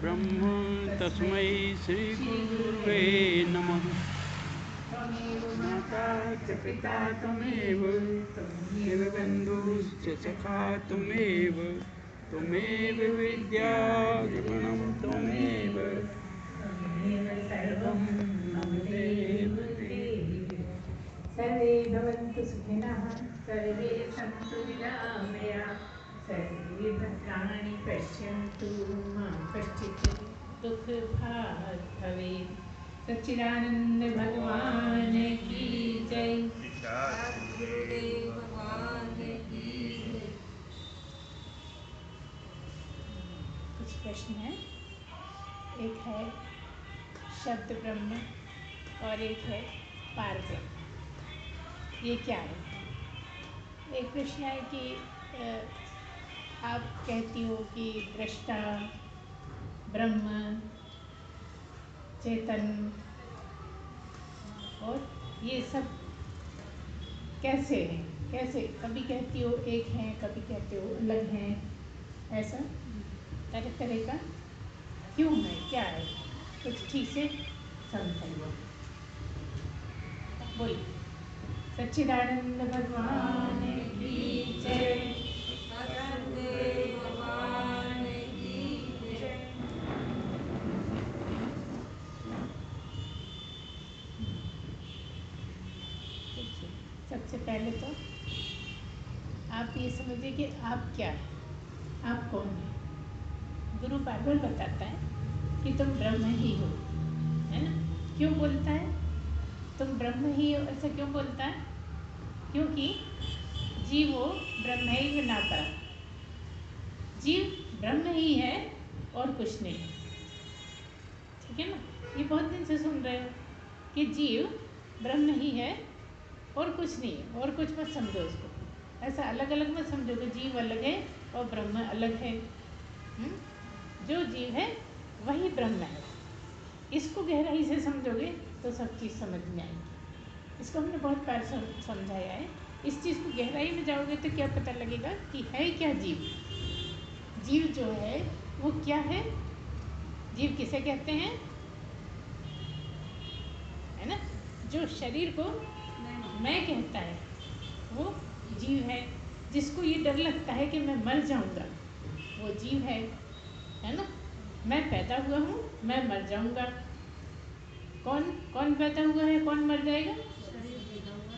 ब्रह्म तस्मै श्रीगुरुवे नमः। माता च पिता त्वमेव बन्धुश्च सखा त्वमेव विद्या द्रविणं त्वमेव सर्वं मम देव देहि। सर्वे भवन्तु सुखिनः, सर्वे सन्तु निरामयाः, सर्वे भद्राणि पश्यन्तु मा कश्चित् दुःखभाग् भवेत्। सच्चिदानंद भगवान की जय। गुरुदेव भगवान की जय। कुछ प्रश्न है। एक है शब्द ब्रह्म और एक है पार ब्रह्म, ये क्या है। एक प्रश्न है कि आप कहती हो कि दृष्टा, ब्रह्म, चेतन और ये सब कैसे हैं, कैसे कभी कहती हो एक हैं, कभी कहते हो अलग हैं, ऐसा तरह तरह का क्यों है, क्या है, कुछ ठीक से समझाइए। बोलिए। सच्चिदानंद भगवान की जय। सद्गुरुदेव भगवान की जय। सबसे पहले तो आप ये समझिए कि आप क्या है, आप कौन है। गुरु बार बार बताता है कि तुम ब्रह्म ही हो, है ना। क्यों बोलता है तुम ब्रह्म ही हो, ऐसा क्यों बोलता है। क्योंकि जीवो ब्रह्मैव न परः, जीव ब्रह्म ही है और कुछ नहीं। ठीक है ना। ये बहुत दिन से सुन रहे हो कि जीव ब्रह्म ही है और कुछ नहीं है, और कुछ मत समझो उसको, ऐसा अलग अलग मत समझो कि जीव अलग है और ब्रह्म अलग है। जो जीव है वही ब्रह्म है। इसको गहराई से समझोगे तो सब चीज़ समझ में आएगी। इसको हमने बहुत बार समझाया है। इस चीज़ को गहराई में जाओगे तो क्या पता लगेगा कि है क्या जीव। जीव जो है वो क्या है। जीव किसे कहते हैं, है ना। जो शरीर को मैं कहता है वो जीव है। जिसको ये डर लगता है कि मैं मर जाऊंगा वो जीव है ना। मैं पैदा हुआ हूँ, मैं मर जाऊंगा। कौन कौन पैदा हुआ है, कौन मर जाएगा।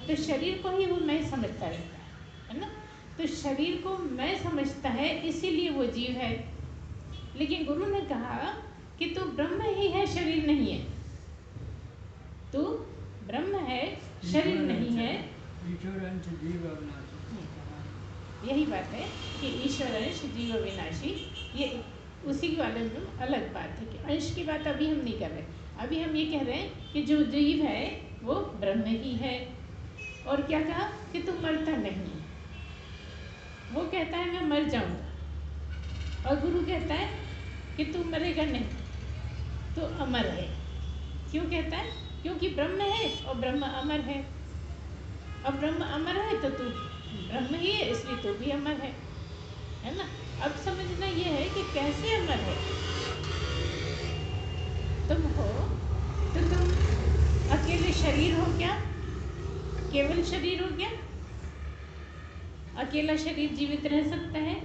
तो शरीर को ही वो मैं समझता रहता है ना। तो शरीर को मैं समझता है, इसीलिए वो जीव है। लेकिन गुरु ने कहा कि तू ब्रह्म ही है, शरीर नहीं है। तू ब्रह्म है, शरीर नहीं है। यही बात है कि ईश्वर अंश जीव अविनाशी। ये उसी वाले में अलग बात है कि अंश की बात अभी हम नहीं कर रहे। अभी हम ये कह रहे हैं कि जो जीव है वो ब्रह्म ही है। और क्या कहा कि तू मरता नहीं। वो कहता है मैं मर जाऊंगा, और गुरु कहता है कि तू मरेगा नहीं, तो अमर है। क्यों कहता है, क्योंकि ब्रह्म है और ब्रह्म अमर है। अब ब्रह्म अमर है तो तू ब्रह्म ही है, इसलिए तू भी अमर है ना। अब समझना ये है कि कैसे अमर है। तुम हो तो तुम अकेले शरीर हो क्या, केवल शरीर हो क्या। अकेला शरीर जीवित रह सकता है,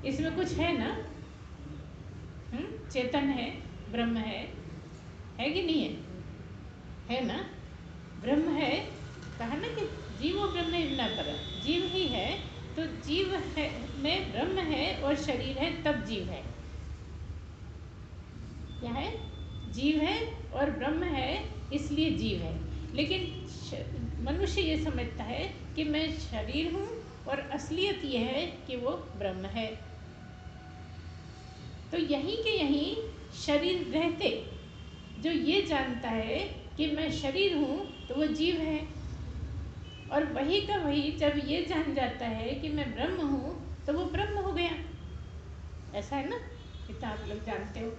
इसमें कुछ है ना। चेतन है, ब्रह्म है कि नहीं है ना। ब्रह्म है, कहा ना कि जीवो ब्रह्म न पर, जीव ही है। तो जीव है में ब्रह्म है और शरीर है, तब जीव है। क्या है, जीव है और ब्रह्म है, इसलिए जीव है। लेकिन मनुष्य ये समझता है कि मैं शरीर हूँ, और असलियत ये है कि वो ब्रह्म है। तो यहीं के यहीं शरीर रहते जो ये जानता है कि मैं शरीर हूँ, तो वो जीव है। और वही का वही जब ये जान जाता है कि मैं ब्रह्म हूँ, तो वो ब्रह्म हो गया। ऐसा है ना। इतना आप लोग जानते हो,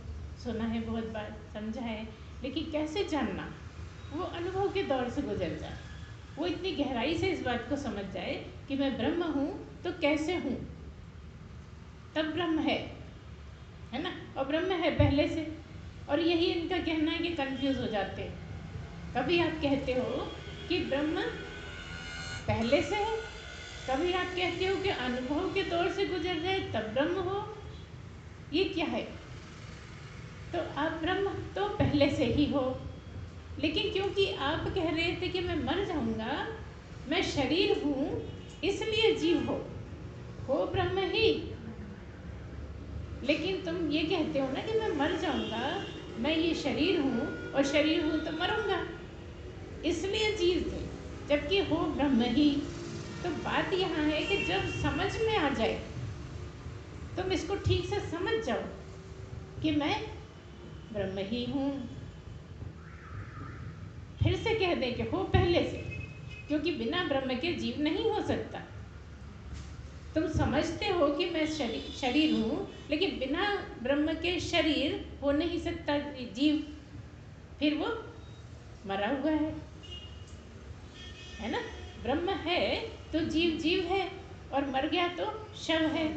सुना है बहुत बार, समझा है। लेकिन कैसे जानना, वो अनुभव के दौर से गुजर जाए, वो इतनी गहराई से इस बात को समझ जाए कि मैं ब्रह्म हूँ तो कैसे हूँ, तब ब्रह्म है ना। और और ब्रह्म है पहले से। और यही इनका कहना है कि कंफ्यूज हो जाते हैं। कभी आप कहते हो कि ब्रह्म पहले से है, कभी आप कहते हो कि अनुभव के दौर से गुजर गए तब ब्रह्म हो। ये क्या है? तो आप ब्रह्म तो पहले से ही हो, लेकिन क्योंकि आप कह रहे थे कि मैं मर जाऊंगा, मैं शरीर हूँ, इसलिए जीव हो ब्रह्म ही। लेकिन तुम ये कहते हो ना कि मैं मर जाऊंगा, मैं ये शरीर हूँ और शरीर हूँ तो मरूंगा, इसलिए जीव थे, जबकि हो ब्रह्म ही। तो बात यहाँ है कि जब समझ में आ जाए, तुम इसको ठीक से समझ जाओ कि मैं ब्रह्म ही हूँ, फिर से कह दें कि हो पहले से, क्योंकि बिना ब्रह्म के जीव नहीं हो सकता। तुम समझते हो कि मैं शरीर हूँ, लेकिन बिना ब्रह्म के शरीर हो नहीं सकता जीव, फिर वो मरा हुआ है ना। ब्रह्म है तो जीव जीव है, और मर गया तो शव है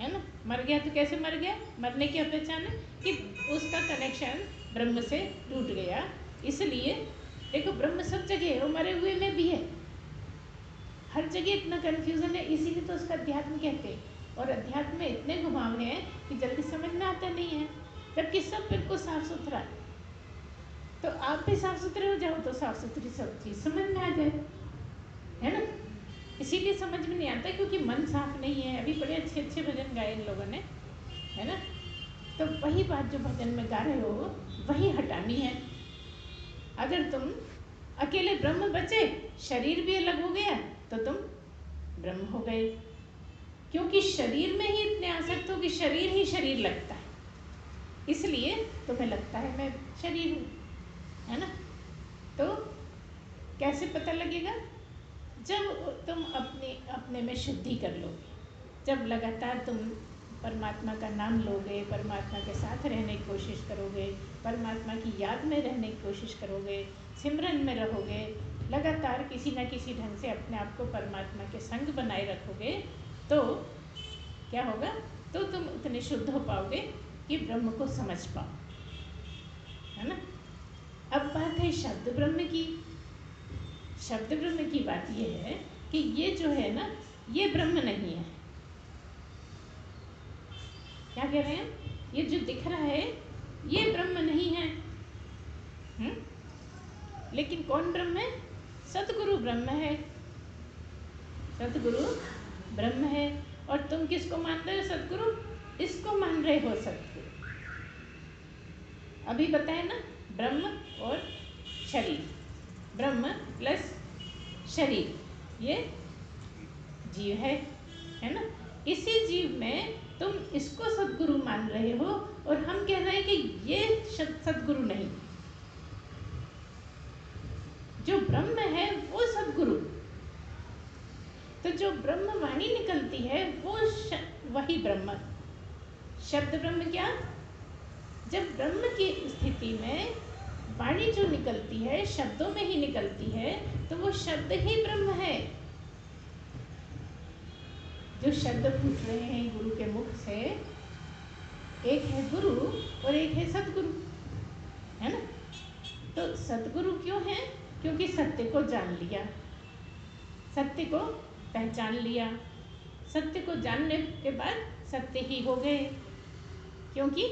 ना। मर गया तो कैसे मर गया? मरने की पहचान है कि उसका कनेक्शन ब्रह्म से टूट गया। इसलिए देखो, ब्रह्म सब जगह है, वो मरे हुए में भी है, हर जगह इतना कन्फ्यूजन है। इसीलिए तो उसका अध्यात्म कहते हैं। और अध्यात्म में इतने घुमाव हैं कि जल्दी समझ में आता नहीं है, जबकि सब बिल्कुल साफ सुथरा है। तो आप भी साफ सुथरे हो जाओ तो साफ सुथरी सब चीज़ समझ में आ जाए, है ना। इसीलिए समझ में नहीं आता, क्योंकि मन साफ नहीं है। अभी बड़े अच्छे अच्छे भजन गाए इन लोगों ने, है ना। तो वही बात जो भजन में गा रहे हो वही हटानी है। अगर तुम अकेले ब्रह्म बचे, शरीर भी अलग हो गया, तो तुम ब्रह्म हो गए। क्योंकि शरीर में ही इतने आसक्त हो कि शरीर ही शरीर लगता है, इसलिए तुम्हें लगता है मैं शरीर हूँ, है ना। तो कैसे पता लगेगा? जब तुम अपने में शुद्धि कर लोगे, जब लगातार तुम परमात्मा का नाम लोगे, परमात्मा के साथ रहने की कोशिश करोगे, परमात्मा की याद में रहने की कोशिश करोगे, सिमरन में रहोगे, लगातार किसी न किसी ढंग से अपने आप को परमात्मा के संग बनाए रखोगे, तो क्या होगा? तो तुम उतने शुद्ध हो पाओगे कि ब्रह्म को समझ पाओ, है ना। अब बात है शब्द ब्रह्म की। शब्द ब्रह्म की बात यह है कि ये जो है ना, ये ब्रह्म नहीं है। क्या कह रहे हैं? ये जो दिख रहा है ये ब्रह्म नहीं है। लेकिन कौन ब्रह्म है? सतगुरु ब्रह्म है। सतगुरु ब्रह्म है। और तुम किसको मान रहे हो? सतगुरु। इसको मान रहे हो सतगुरु। अभी बताए ना, ब्रह्म और शरीर, ब्रह्म प्लस शरीर, ये जीव है ना। इसी जीव में तुम इसको सतगुरु मान रहे हो, और हम कह रहे हैं कि ये सतगुरु नहीं, जो ब्रह्म है वो सतगुरु। तो जो ब्रह्म वाणी निकलती है वो वही ब्रह्म। शब्द ब्रह्म क्या? जब ब्रह्म की स्थिति में वाणी जो निकलती है शब्दों में ही निकलती है, तो वो शब्द ही ब्रह्म है। जो शब्द फूट रहे हैं गुरु के मुख से, एक है गुरु और एक है सतगुरु, है ना। तो सतगुरु क्यों है? क्योंकि सत्य को जान लिया, सत्य को पहचान लिया। सत्य को जानने के बाद सत्य ही हो गए, क्योंकि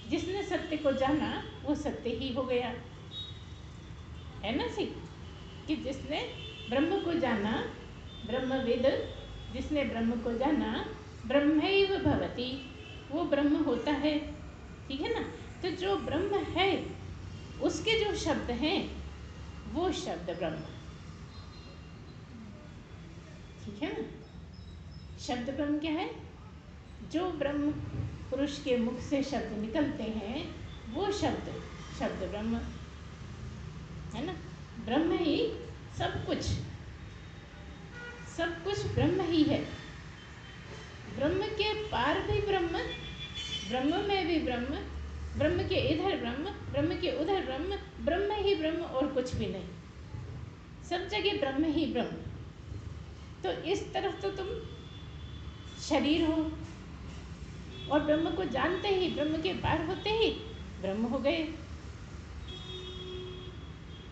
जिसने सत्य को जाना वो सत्य ही हो गया, है ना। सी कि जिसने ब्रह्म को जाना, ब्रह्मवेद, जिसने ब्रह्म को जाना, ब्रह्मैव भवति, वो ब्रह्म होता है। ठीक है ना। तो जो ब्रह्म है उसके जो शब्द हैं वो शब्द ब्रह्म, ठीक है ना। शब्द ब्रह्म क्या है? जो ब्रह्म पुरुष के मुख से शब्द निकलते हैं वो शब्द ब्रह्म, है ना। ब्रह्म ही सब कुछ ब्रह्म ही है। ब्रह्म के पार भी ब्रह्म, ब्रह्म में भी ब्रह्म, ब्रह्म के इधर ब्रह्म, ब्रह्म के उधर ब्रह्म, ब्रह्म ही ब्रह्म और कुछ भी नहीं, सब जगह ब्रह्म ही ब्रह्म। तो इस तरफ तो तुम शरीर हो और ब्रह्म को जानते ही, ब्रह्म के पार होते ही ब्रह्म हो गए।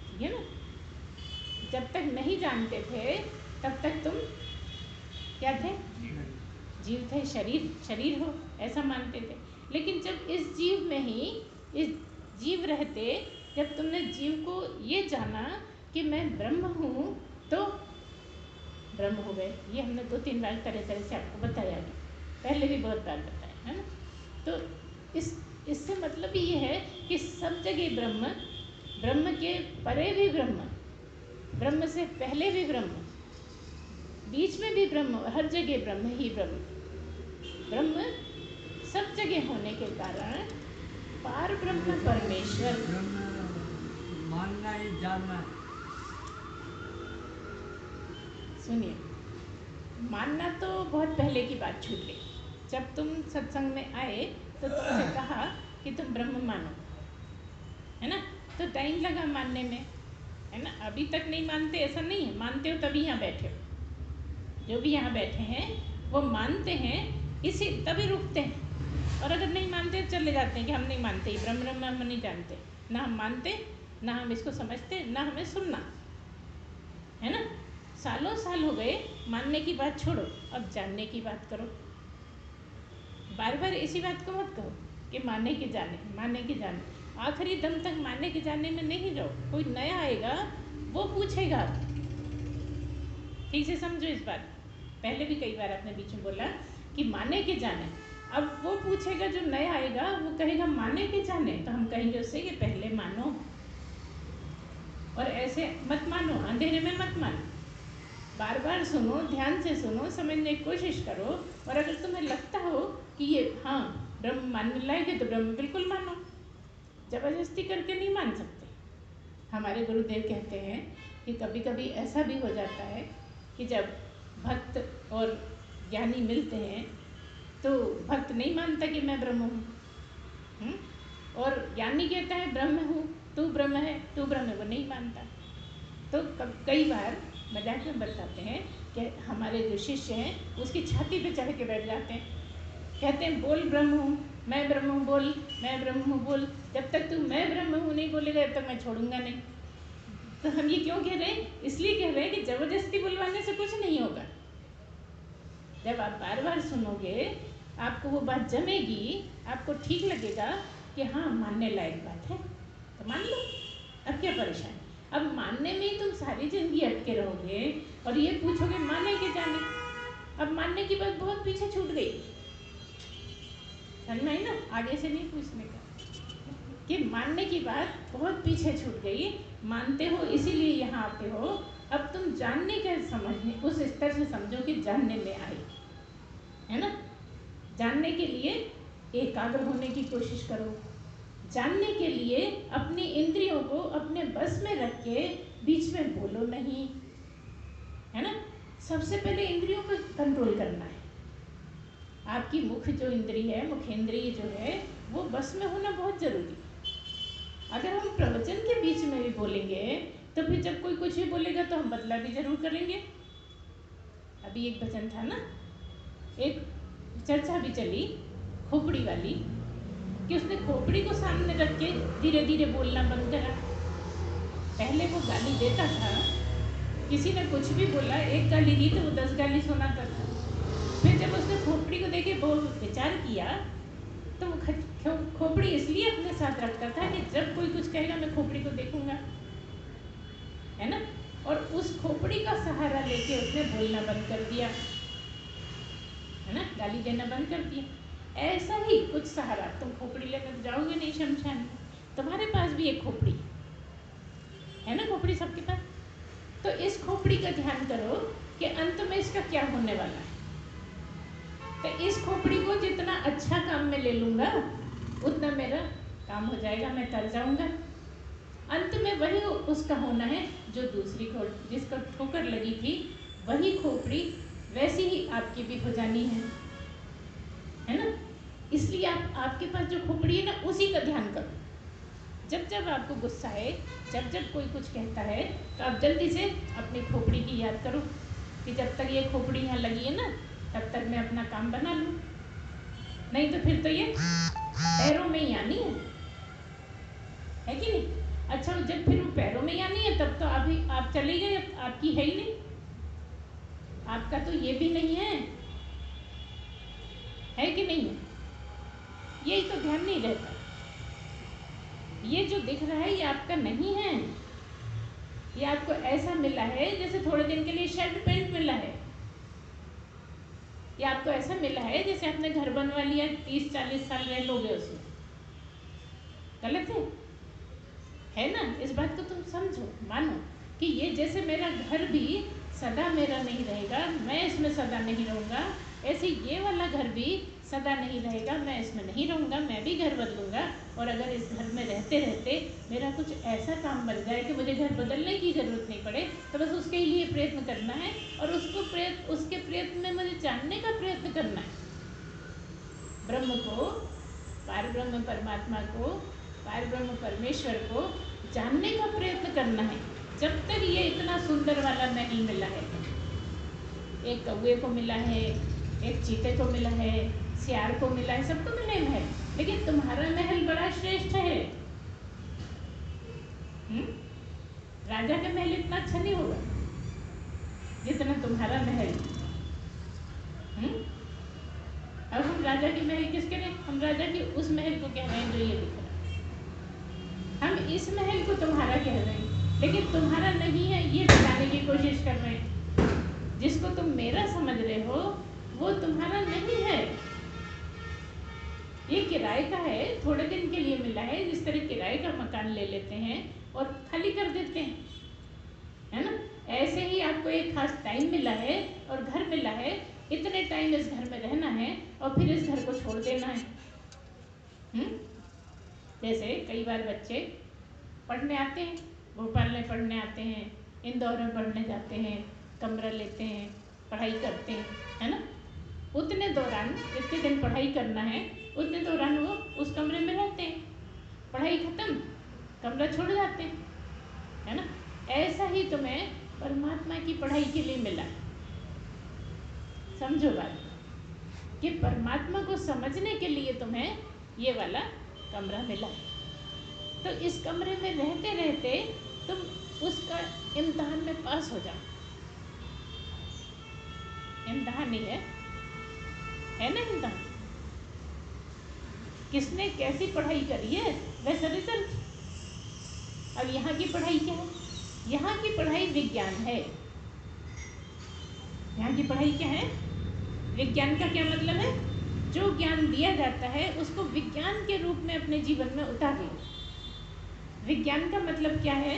ठीक है ना? जब तक नहीं जानते थे तब तक तुम क्या थे? जीव थे, शरीर हो ऐसा मानते थे। लेकिन जब इस जीव में ही, इस जीव रहते, जब तुमने जीव को ये जाना कि मैं ब्रह्म हूँ, तो ब्रह्म हो गए। ये हमने 2-3 बार तरह तरह से आपको बताया है, पहले भी बहुत बार बताया है ना। तो इससे मतलब ये है कि सब जगह ब्रह्म, ब्रह्म के परे भी ब्रह्म, ब्रह्म से पहले भी ब्रह्म, बीच में भी ब्रह्म, हर जगह ब्रह्म ही ब्रह्म। ब्रह्म सब जगह होने के कारण पार ब्रह्म परमेश्वर। मानना ही जानना। सुनिए, मानना तो बहुत पहले की बात छूट गई। जब तुम सत्संग में आए तो तुमसे कहा कि तुम ब्रह्म मानो, है ना? तो टाइम लगा मानने में, है ना? अभी तक नहीं मानते ऐसा नहीं है, मानते हो तभी यहाँ बैठे हो। जो भी यहाँ बैठे हैं वो मानते हैं, इसी तभी रुकते हैं। और अगर नहीं मानते चले जाते हैं कि हम नहीं मानते, ब्रह्म हम नहीं जानते। ना हम मानते, ना हम इसको समझते, ना हमें सुनना, है ना? सालों साल हो गए, मानने की बात छोड़ो, अब जानने की बात करो। बार बार इसी बात को मत कहो कि माने के जाने, माने के जाने। आखिरी दम तक माने के जाने में नहीं रहो। कोई नया आएगा वो पूछेगा। ठीक से समझो इस बात। पहले भी कई बार आपने बीच में बोला कि माने के जाने। अब वो पूछेगा, जो नया आएगा वो कहेगा माने के जाने, तो हम कहेंगे उससे कि पहले मानो। और ऐसे मत मानो, अंधेरे में मत मानो। बार बार सुनो, ध्यान से सुनो, समझने की कोशिश करो। और अगर तुम्हें लगता हो कि ये हाँ ब्रह्म मानने लायक है तो ब्रह्म बिल्कुल मानो। जबरदस्ती करके नहीं मान सकते। हमारे गुरुदेव कहते हैं कि कभी कभी ऐसा भी हो जाता है कि जब भक्त और ज्ञानी मिलते हैं तो भक्त नहीं मानता कि मैं ब्रह्म हूँ, और ज्ञानी कहता है ब्रह्म हूँ, तू ब्रह्म है, तू ब्रह्म है, वो नहीं मानता। तो कई बार मजाक में बताते हैं कि हमारे जो शिष्य हैं उसकी छाती पे चढ़ के बैठ जाते हैं, कहते हैं बोल ब्रह्म हूँ, मैं ब्रह्म हूँ बोल, मैं ब्रह्म हूँ बोल। जब तक तू मैं ब्रह्म हूँ नहीं बोलेगा तब तक मैं छोड़ूंगा नहीं। तो हम ये क्यों कह रहे हैं? इसलिए कह रहे हैं कि जबरदस्ती बुलवाने से कुछ नहीं होगा। जब आप बार बार सुनोगे, आपको वो बात जमेगी, आपको ठीक लगेगा कि हाँ मानने लायक बात है, तो मान लो। अब क्या परेशानी? अब मानने में ही तुम सारी जिंदगी अटके रहोगे और ये पूछोगे माने के जाने। अब मानने की बात बहुत पीछे छूट गई, समझ में आई ना? आगे से नहीं पूछने का कि मानने की बात बहुत पीछे छूट गई। मानते हो इसीलिए यहाँ आते हो। अब तुम जानने का समझने उस स्तर से समझो कि जानने में आए, है ना? जानने के लिए एकाग्र होने की कोशिश करो। जानने के लिए अपनी इंद्रियों को अपने बस में रख के बीच में बोलो नहीं, है ना? सबसे पहले इंद्रियों पर कंट्रोल करना है। आपकी मुख जो इंद्री है, मुखेंद्रिय जो है, वो बस में होना बहुत जरूरी है। अगर हम प्रवचन के बीच में भी बोलेंगे तो फिर जब कोई कुछ भी बोलेगा तो हम बदला भी जरूर करेंगे। अभी एक भजन था ना, एक चर्चा भी चली खोपड़ी वाली, कि उसने खोपड़ी को सामने रख के धीरे धीरे बोलना बंद करा। पहले वो गाली देता था, किसी ने कुछ भी बोला, एक गाली दी तो वो 10 गाली सुनाता था। फिर जब उसने खोपड़ी को देखे बहुत विचार किया तो वो खोपड़ी इसलिए अपने साथ रखता था कि जब कोई कुछ कहेगा मैं खोपड़ी को देखूंगा, है ना? और उस खोपड़ी का सहारा लेके उसने बोलना बंद कर दिया, है ना? गाली देना बंद कर दिया। ऐसा ही कुछ सहारा, तुम खोपड़ी लेकर जाओगे नहीं शमशान में, तुम्हारे पास भी एक खोपड़ी है ना? खोपड़ी सबके पास। तो इस खोपड़ी का ध्यान करो कि अंत में इसका क्या होने वाला है। तो इस खोपड़ी को जितना अच्छा काम में ले लूँगा उतना मेरा काम हो जाएगा, मैं तर जाऊँगा। अंत में वही उसका होना है जो दूसरी जिसको ठोकर लगी थी, वही खोपड़ी वैसी ही आपकी भी हो जानी है ना? इसलिए आपके पास जो खोपड़ी है ना, उसी का ध्यान करो। जब जब आपको गुस्सा है, जब जब कोई कुछ कहता है, तो आप जल्दी से अपनी खोपड़ी की याद करो कि जब तक ये खोपड़ी यहाँ लगी है ना, तब तक मैं अपना काम बना लूँ। नहीं तो फिर तो ये पैरों में ही आनी है कि नहीं? अच्छा, जब फिर वो पैरों में ही आनी है तब तो आप चले गए, आपकी है ही नहीं, आपका तो ये भी नहीं है कि नहीं है? यही तो ध्यान नहीं रहता। ये जो दिख रहा है ये आपका नहीं है, ये आपको ऐसा मिला है जैसे थोड़े दिन के लिए शर्ट पैंट मिला है, ये आपको ऐसा मिला है जैसे आपने घर बनवा लिया, 30-40 साल रह लोगे उसमें। गलत है ना? इस बात को तुम समझो, मानो कि ये जैसे मेरा घर भी सदा मेरा नहीं रहेगा, मैं इसमें सदा नहीं रहूँगा, ऐसे ये वाला घर भी सदा नहीं रहेगा, मैं इसमें नहीं रहूँगा, मैं भी घर बदलूँगा। और अगर इस घर में रहते रहते मेरा कुछ ऐसा काम बन जाए कि मुझे घर बदलने की ज़रूरत नहीं पड़े, तो बस उसके लिए प्रयत्न करना है और उसके प्रयत्न में मुझे जानने का प्रयत्न करना है। ब्रह्म को, पार ब्रह्म परमात्मा को, पार ब्रह्म परमेश्वर को जानने का प्रयत्न करना है। जब तक ये इतना सुंदर वाला महल मिला है, एक कौवे को मिला है, एक चीते को मिला है, सियार को मिला है, सबको मिले महल, लेकिन तुम्हारा महल बड़ा श्रेष्ठ है। राजा का महल इतना अच्छा नहीं होगा जितना तुम्हारा महल। अब हम राजा की महल किसके लिए? हम राजा की उस महल को कह रहे हैं जो ये दिख रहा है। हम इस महल को तुम्हारा कह रहे हैं, लेकिन तुम्हारा नहीं है ये बताने की कोशिश कर रहे हैं। जिसको तुम मेरा समझ रहे हो वो तुम्हारा नहीं है, ये किराए का है, थोड़े दिन के लिए मिला है। जिस तरह किराए का मकान ले लेते हैं और खाली कर देते हैं, है ना? ऐसे ही आपको एक खास टाइम मिला है और घर मिला है, इतने टाइम इस घर में रहना है और फिर इस घर को छोड़ देना है। जैसे कई बार बच्चे पढ़ने आते हैं, भोपाल में पढ़ने आते हैं, इंदौर में पढ़ने जाते हैं, कमरा लेते हैं, पढ़ाई करते हैं, है ना? उतने दौरान जितने दिन पढ़ाई करना है उतने दौरान वो उस कमरे में रहते हैं, पढ़ाई खत्म, कमरा छोड़ जाते हैं, है ना? ऐसा ही तुम्हें परमात्मा की पढ़ाई के लिए मिला। समझो बात कि परमात्मा को समझने के लिए तुम्हें ये वाला कमरा मिला। तो इस कमरे में रहते रहते तुम उसका इम्तिहान में पास हो जाओ। इम्तिहान ही है ना? इम्तिहान किसने कैसी पढ़ाई करी है वैसा रिजल्ट। अब यहाँ की पढ़ाई क्या है? यहाँ की पढ़ाई विज्ञान है। यहाँ की पढ़ाई क्या है? विज्ञान का क्या मतलब है? जो ज्ञान दिया जाता है उसको विज्ञान के रूप में अपने जीवन में उतार लो। विज्ञान का मतलब क्या है?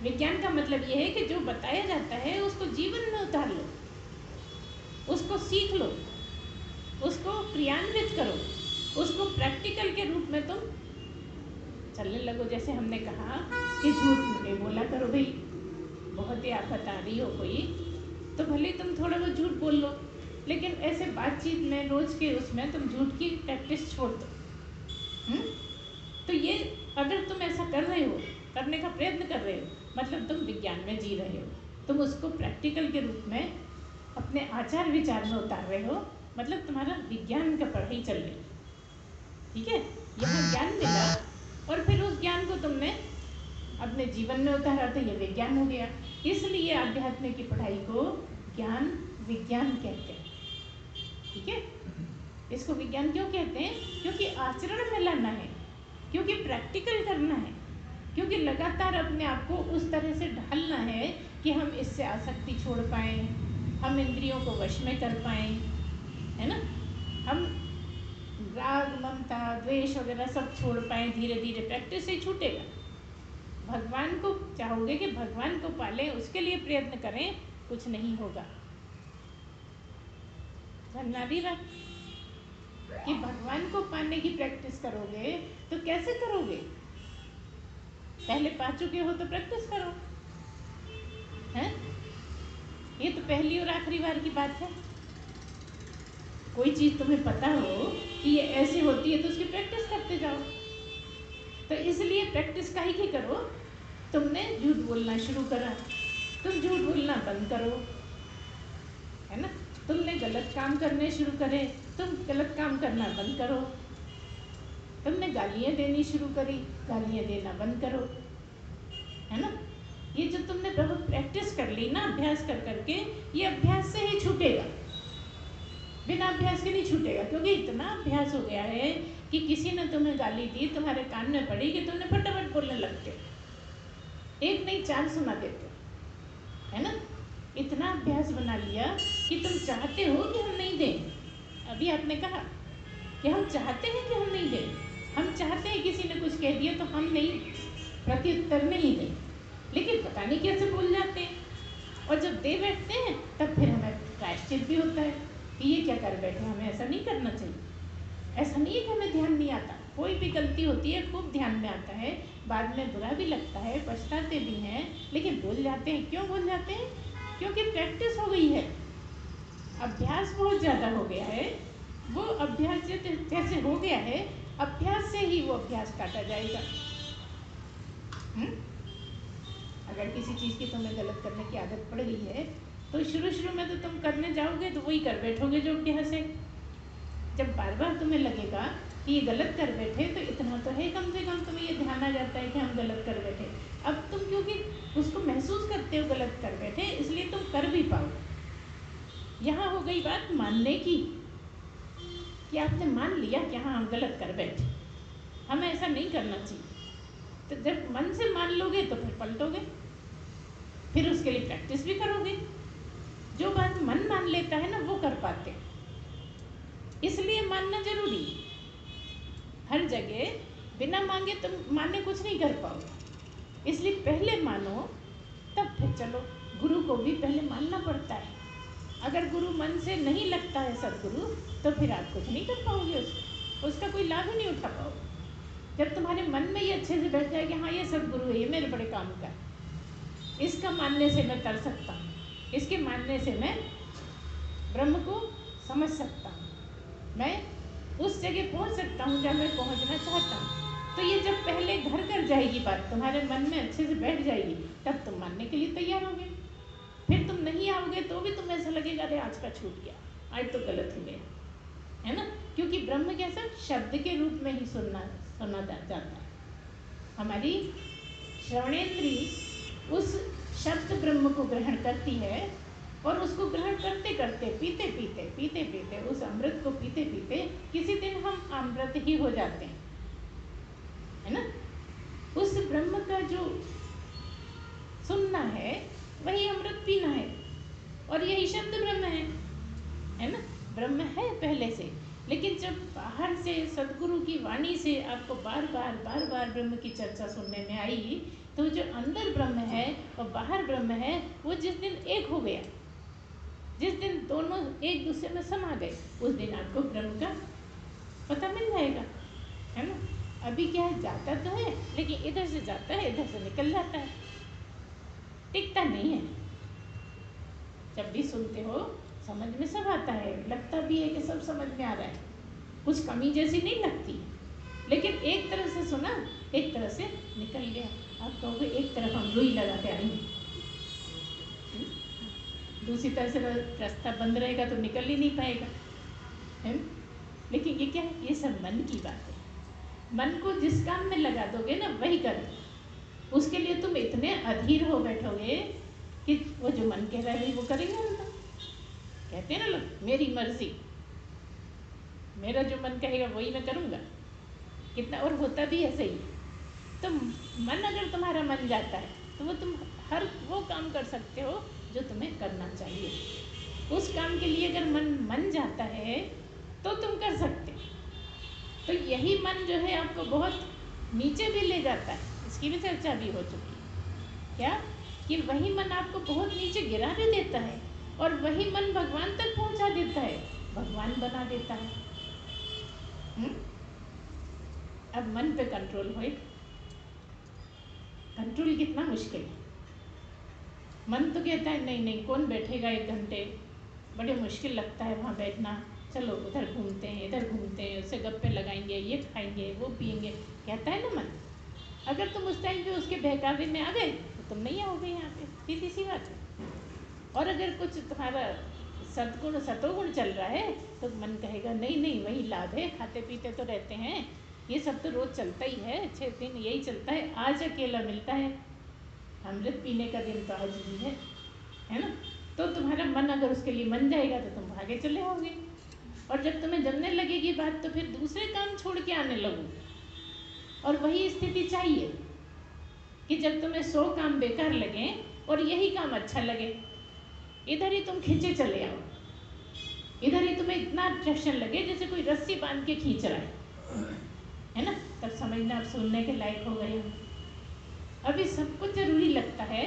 विज्ञान का मतलब यह है कि जो बताया जाता है उसको जीवन में उतार लो, उसको सीख लो, उसको क्रियान्वित करो, उसको प्रैक्टिकल के रूप में तुम चलने लगो। जैसे हमने कहा कि झूठ नहीं बोला करो भाई, बहुत ही आफत आ रही हो कोई तो भले तुम थोड़ा बहुत झूठ बोल लो, लेकिन ऐसे बातचीत में रोज के उसमें तुम झूठ की प्रैक्टिस छोड़ दो। तो ये अगर तुम ऐसा कर रहे हो, करने का प्रयत्न कर रहे हो, मतलब तुम विज्ञान में जी रहे हो, तुम उसको प्रैक्टिकल के रूप में अपने आचार विचार में उतार रहे हो, मतलब तुम्हारा विज्ञान का पढ़ाई चल रही है। ठीक है? यहाँ ज्ञान मिला और फिर उस ज्ञान को तुमने अपने जीवन में उतारा तो ये विज्ञान हो गया। इसलिए आध्यात्म की पढ़ाई को ज्ञान विज्ञान कहते हैं। ठीक है? इसको विज्ञान क्यों कहते हैं? क्योंकि आचरण में लाना है, क्योंकि प्रैक्टिकल करना है, क्योंकि लगातार अपने आप को उस तरह से ढालना है कि हम इससे आसक्ति छोड़ पाएँ, हम इंद्रियों को वश में कर पाएँ, है ना? हम राग ममता द्वेष वगैरह सब छोड़ पाएँ। धीरे धीरे प्रैक्टिस से छूटेगा। भगवान को चाहोगे कि भगवान को पालें, उसके लिए प्रयत्न करें, कुछ नहीं होगा। धन्यवादी बात कि भगवान को पाने की प्रैक्टिस करोगे तो कैसे करोगे? पहले पा चुके हो तो प्रैक्टिस करो, हैं? ये तो पहली और आखिरी बार की बात है। कोई चीज़ तुम्हें पता हो कि ये ऐसे होती है तो उसकी प्रैक्टिस करते जाओ। तो इसलिए प्रैक्टिस काहे की करो? तुमने झूठ बोलना शुरू करा, तुम झूठ बोलना बंद करो, है ना? तुमने गलत काम करने शुरू करे, तुम गलत काम करना बंद करो। तुमने गालियाँ देनी शुरू करी, गालियाँ देना बंद करो, है ना। ये जो तुमने बहुत प्रैक्टिस कर ली ना अभ्यास कर करके, ये अभ्यास से ही छूटेगा, बिना अभ्यास के नहीं छूटेगा। क्योंकि इतना अभ्यास हो गया है कि किसी ने तुम्हें गाली दी, तुम्हारे कान में पड़ी कि तुमने फटाफट बोलने लगते हो, एक नहीं 4 सुना देते हो, है ना। इतना अभ्यास बना लिया कि तुम चाहते हो कि हम नहीं दें। अभी आपने कहा कि हम चाहते हैं कि हम नहीं दें, हम चाहते हैं किसी ने कुछ कह दिया तो हम नहीं प्रत्युत्तर नहीं दें, लेकिन पता नहीं कैसे भूल जाते हैं। और जब दे बैठते हैं तब फिर हमें प्रायश्चित भी होता है कि ये क्या कर बैठे, हमें ऐसा नहीं करना चाहिए। ऐसा नहीं है कि हमें ध्यान नहीं आता, कोई भी गलती होती है खूब ध्यान में आता है, बाद में बुरा भी लगता है, पछताते भी हैं, लेकिन भूल जाते हैं। क्यों भूल जाते हैं? क्योंकि प्रैक्टिस हो गई है, अभ्यास बहुत ज़्यादा हो गया है। वो अभ्यास जैसे हो गया है, अभ्यास से ही वो अभ्यास काटा जाएगा। अगर किसी चीज़ की तुम्हें गलत करने की आदत पड़ गई है तो शुरू में तो तुम करने जाओगे तो वही कर बैठोगे जो अभ्यास है। जब बार बार तुम्हें लगेगा कि ये गलत कर बैठे, तो इतना तो है कम से कम तुम्हें ये ध्यान आ जाता है कि हम गलत कर बैठे। अब तुम क्योंकि उसको महसूस करते हो गलत कर बैठे, इसलिए तुम कर भी पाओ। यहाँ हो गई बात मानने की, कि आपने मान लिया कि हाँ हम गलत कर बैठे, हमें ऐसा नहीं करना चाहिए। तो जब मन से मान लोगे तो फिर पलटोगे, फिर उसके लिए प्रैक्टिस भी करोगे। जो बात मन मान लेता है ना वो कर पाते, इसलिए मानना जरूरी है। हर जगह बिना मांगे तुम माने कुछ नहीं कर पाओगे, इसलिए पहले मानो तब फिर चलो। गुरु को भी पहले मानना पड़ता है। अगर गुरु मन से नहीं लगता है सदगुरु, तो फिर आप कुछ नहीं कर पाओगे, उसका कोई लाभ ही नहीं उठा पाओगे। जब तुम्हारे मन में ये अच्छे से बैठ जाए कि हाँ ये सदगुरु है, ये मेरे बड़े काम का, इसका मानने से मैं कर सकता हूँ, इसके मानने से मैं ब्रह्म को समझ सकता हूँ, मैं उस जगह पहुँच सकता हूँ जहाँ मैं पहुँचना चाहता हूँ। तो ये जब पहले घर कर जाएगी बात, तुम्हारे मन में अच्छे से बैठ जाएगी, तब तुम मानने के लिए तैयार होगे। फिर तुम नहीं आओगे तो भी तुम्हें ऐसा लगेगा अरे आज का छूट गया, आज तो गलत हो गया, है ना। क्योंकि ब्रह्म कैसा शब्द के रूप में ही सुना जाता है। हमारी श्रवणेंद्री उस शब्द ब्रह्म को ग्रहण करती है, और उसको ग्रहण करते करते पीते पीते उस अमृत को पीते पीते किसी दिन हम अमृत ही हो जाते हैं, है ना। उस ब्रह्म का जो सुनना है वही अमृत पीना है, और यही शब्द ब्रह्म है ना। ब्रह्म है पहले से, लेकिन जब बाहर से सदगुरु की वाणी से आपको बार बार ब्रह्म की चर्चा सुनने में आई, तो जो अंदर ब्रह्म है और बाहर ब्रह्म है, वो जिस दिन एक हो गया, जिस दिन दोनों एक दूसरे में समा गए, उस दिन आपको ब्रह्म का पता मिल जाएगा, है ना। अभी क्या है, जाता तो है लेकिन इधर से जाता है इधर से निकल जाता है, टिकता नहीं है। जब भी सुनते हो समझ में सब आता है, लगता भी है कि सब समझ में आ रहा है, कुछ कमी जैसी नहीं लगती, लेकिन एक तरह से सुना एक तरह से निकल गया। आप कहोगे एक तरफ हम रुई लगा के आएंगे, दूसरी तरह से रास्ता बंद रहेगा तो निकल ही नहीं पाएगा, है। लेकिन ये क्या है, ये सब मन की बात है। मन को जिस काम में लगा दोगे ना वही कर, उसके लिए तुम इतने अधीर हो बैठोगे कि वो जो मन कह रहा है वो करेंगे हम। तो कहते हैं ना लोग, मेरी मर्जी, मेरा जो मन कहेगा वही मैं करूँगा, कितना, और होता भी ऐसे ही। तो मन अगर तुम्हारा मन जाता है तो वो तुम हर वो काम कर सकते हो जो तुम्हें करना चाहिए। उस काम के लिए अगर मन जाता है तो तुम कर सकते। तो यही मन जो है आपको बहुत नीचे भी ले जाता है, इसकी भी चर्चा भी हो चुकी है क्या, कि वही मन आपको बहुत नीचे गिरा भी देता है, और वही मन भगवान तक पहुंचा देता है, भगवान बना देता है। अब मन पे कंट्रोल होए, कंट्रोल कितना मुश्किल है। मन तो कहता है नहीं नहीं कौन बैठेगा 1 घंटे, बड़े मुश्किल लगता है वहाँ बैठना, चलो उधर घूमते हैं इधर घूमते हैं, उससे गप्पे लगाएंगे, ये खाएंगे वो पिएंगे, कहता है ना मन। अगर तुम उस टाइम पे उसके बहकावे में आ गए तो तुम नहीं आओगे यहाँ पे, सीधी सी बात है। और अगर कुछ तुम्हारा सतगुण सतोगुण चल रहा है तो मन कहेगा नहीं नहीं वही लाभ है, खाते पीते तो रहते हैं, ये सब तो रोज़ चलता ही है, 6 दिन यही चलता है, आज अकेला मिलता है, अमृत पीने का दिन तो आज ही है ना। तो तुम्हारा मन अगर उसके लिए मन जाएगा तो तुम भागे चले आओगे, और जब तुम्हें जमने लगेगी बात तो फिर दूसरे काम छोड़ के आने लगोगे। और वही स्थिति चाहिए कि जब तुम्हें 100 काम बेकार लगे और यही काम अच्छा लगे, इधर ही तुम खींचे चले आओ, इधर ही तुम्हें इतना अट्रैक्शन लगे जैसे कोई रस्सी बांध के खींच रहा है ना, तब समझना आप सुनने के लायक हो गए हो। अभी सब कुछ जरूरी लगता है,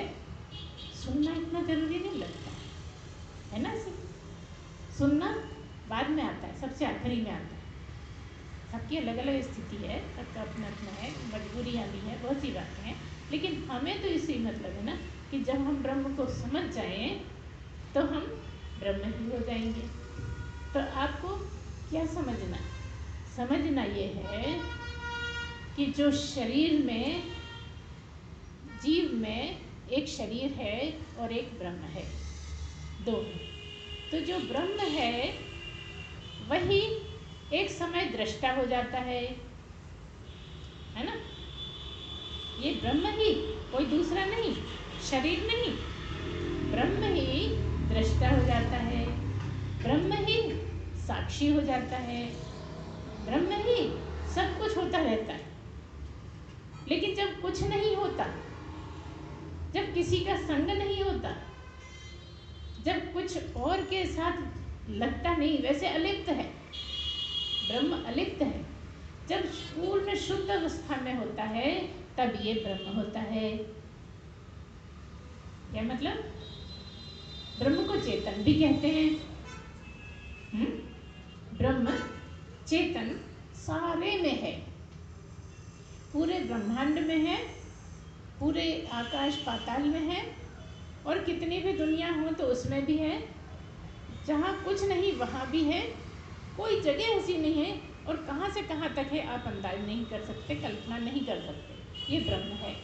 सुनना इतना जरूरी नहीं लगता है ना। सुनना बाद में आता है, सबसे आखिरी में आता है। सबकी अलग अलग स्थिति है, सबका अपना अपना है, मजबूरियाँ भी हैं, बहुत सी बातें हैं, लेकिन हमें तो इसी मतलब है ना कि जब हम ब्रह्म को समझ जाएं तो हम ब्रह्म ही हो जाएंगे। तो आपको क्या समझना, समझना ये है कि जो शरीर में, जीव में एक शरीर है और एक ब्रह्म है, दो है। तो जो ब्रह्म है वही एक समय दृष्टा हो जाता है ना। ये ब्रह्म ही, कोई दूसरा नहीं, शरीर नहीं, ब्रह्म ही दृष्टा हो जाता है, ब्रह्म ही साक्षी हो जाता है, ब्रह्म ही सब कुछ होता रहता है। लेकिन जब कुछ नहीं होता, जब किसी का संग नहीं होता, जब कुछ और के साथ लगता नहीं, वैसे अलिप्त है, ब्रह्म अलिप्त है, जब पूर्ण शुद्ध अवस्था में होता है तब ये ब्रह्म होता है। क्या मतलब? ब्रह्म को चेतन भी कहते हैं। ब्रह्म चेतन सारे में है, पूरे ब्रह्मांड में है, पूरे आकाश पाताल में है, और कितनी भी दुनिया हो तो उसमें भी है, जहाँ कुछ नहीं वहाँ भी है, कोई जगह ऐसी नहीं है, और कहाँ से कहाँ तक है आप अंदाज नहीं कर सकते, कल्पना नहीं कर सकते, ये ब्रह्म है।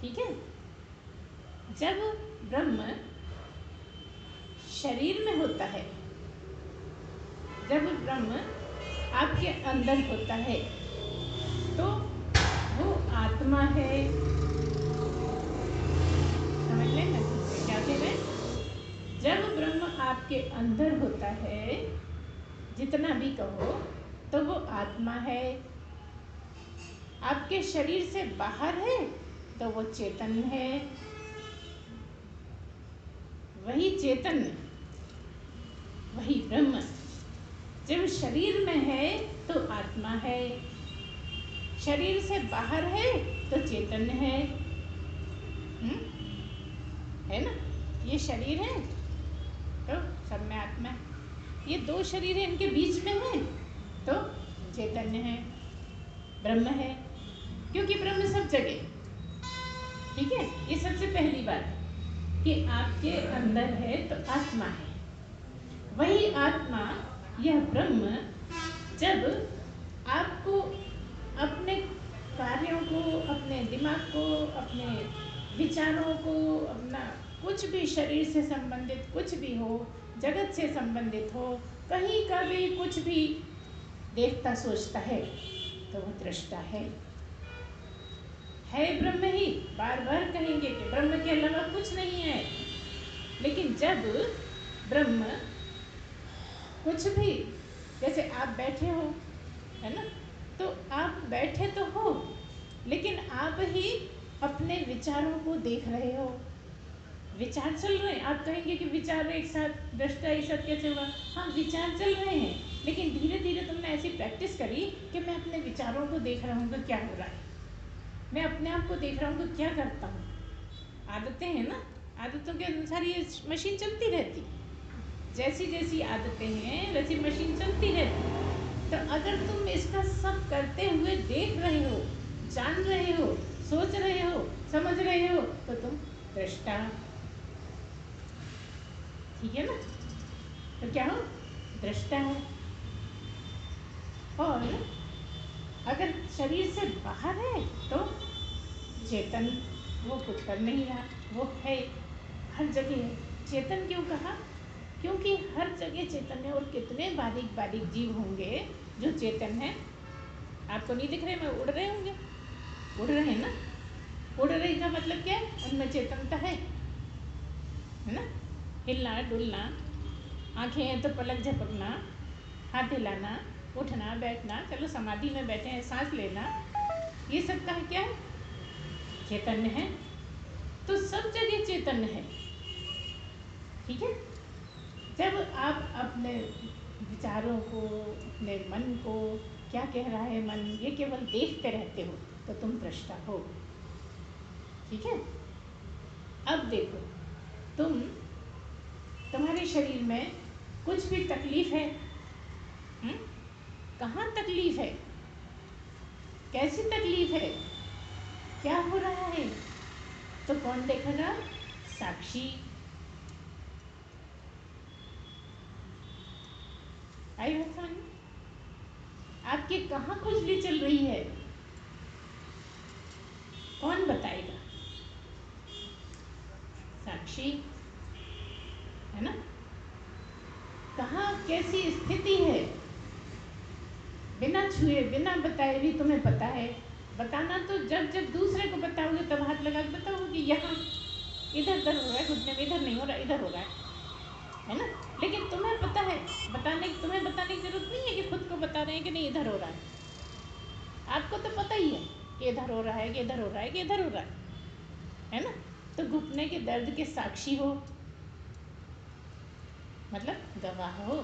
ठीक है। जब ब्रह्म शरीर में होता है, जब ब्रह्म आपके अंदर होता है तो वो आत्मा है। समझ लेना क्या कह रहे हैं? जब ब्रह्म आपके अंदर होता है, जितना भी कहो तो वो आत्मा है। आपके शरीर से बाहर है तो वो चेतन है। वही चेतन, वही ब्रह्म जब शरीर में है तो आत्मा है, शरीर से बाहर है तो चेतन है ना। ये शरीर है तो सब में आत्मा है, ये दो शरीर है, इनके बीच में है तो चैतन्य है, ब्रह्म है, क्योंकि ब्रह्म सब जगह। ठीक है, ये सबसे पहली बात कि आपके अंदर है तो आत्मा है। वही आत्मा, यह ब्रह्म, जब आपको अपने कार्यों को, अपने दिमाग को, अपने विचारों को, अपना कुछ भी शरीर से संबंधित कुछ भी हो, जगत से संबंधित हो, कहीं का भी कुछ भी देखता सोचता है तो वो दृष्टा है ब्रह्म ही। बार बार कहेंगे कि ब्रह्म के अलावा कुछ नहीं है। लेकिन जब ब्रह्म कुछ भी, जैसे आप बैठे हो, है ना, तो आप बैठे तो हो, लेकिन आप ही अपने विचारों को देख रहे हो। विचार चल रहे हैं, आप कहेंगे कि विचार एक साथ, दृष्टा एक साथ कैसे हुआ? हाँ, विचार चल रहे हैं, लेकिन धीरे धीरे तुमने ऐसी प्रैक्टिस करी कि मैं अपने विचारों को देख रहा हूँ कि क्या हो रहा है, मैं अपने आप को देख रहा हूँ कि क्या करता हूँ। आदतें हैं ना, आदतों के अनुसार ये मशीन चलती रहती, जैसी जैसी आदतें हैं वैसी मशीन चलती रहती। तो अगर तुम इसका सब करते हुए देख रहे हो, जान रहे हो, सोच रहे हो, समझ रहे हो, तो तुम दृष्टा। ठीक है ना? तो क्या हो? दृष्टा हो। और अगर शरीर से बाहर है तो चेतन, वो कुछ कर नहीं रहा, वो है, हर जगह है। चेतन क्यों कहा? क्योंकि हर जगह चैतन्य, और कितने बारीक बारीक जीव होंगे जो चेतन है। आपको नहीं दिख रहे, मैं उड़ रहे होंगे, उड़ रहे हैं ना। उड़ रहे का मतलब क्या है? उनमें चेतनता है ना। हिलना डुलना, आंखें हैं तो पलक झपकना, हाथ हिलाना, उठना बैठना, चलो समाधि में बैठे हैं, सांस लेना, ये सब का क्या है? चैतन्य है। तो सब जगह चैतन्य है, ठीक है। जब आप अपने विचारों को, अपने मन को, क्या कह रहा है मन, ये केवल देखते रहते हो तो तुम दृष्टा हो, ठीक है। अब देखो, तुम्हारे शरीर में कुछ भी तकलीफ है, कहाँ तकलीफ है, कैसी तकलीफ है, क्या हो रहा है, तो कौन देखेगा? साक्षी। आई बात समझ में? आपके कहाँ खुजली चल रही है, कौन बताएगा? साक्षी, है ना। कहाँ कैसी स्थिति है, बिना छुए बिना बताए भी तुम्हें पता है। बताना तो जब जब दूसरे को बताओगे तब हाथ लगा के बताओगे कि यहाँ इधर दर्द हो रहा है, घुटने में इधर नहीं हो रहा, इधर हो रहा है ना। लेकिन तुम्हें पता है, तुम्हें बताने की जरूरत नहीं है कि खुद को बता रहे हैं कि नहीं इधर हो रहा है। आपको तो पता ही है कि इधर हो रहा है, कि इधर हो रहा है, कि इधर हो रहा है ना। तो घुटने के दर्द के साक्षी हो, मतलब गवाह हो।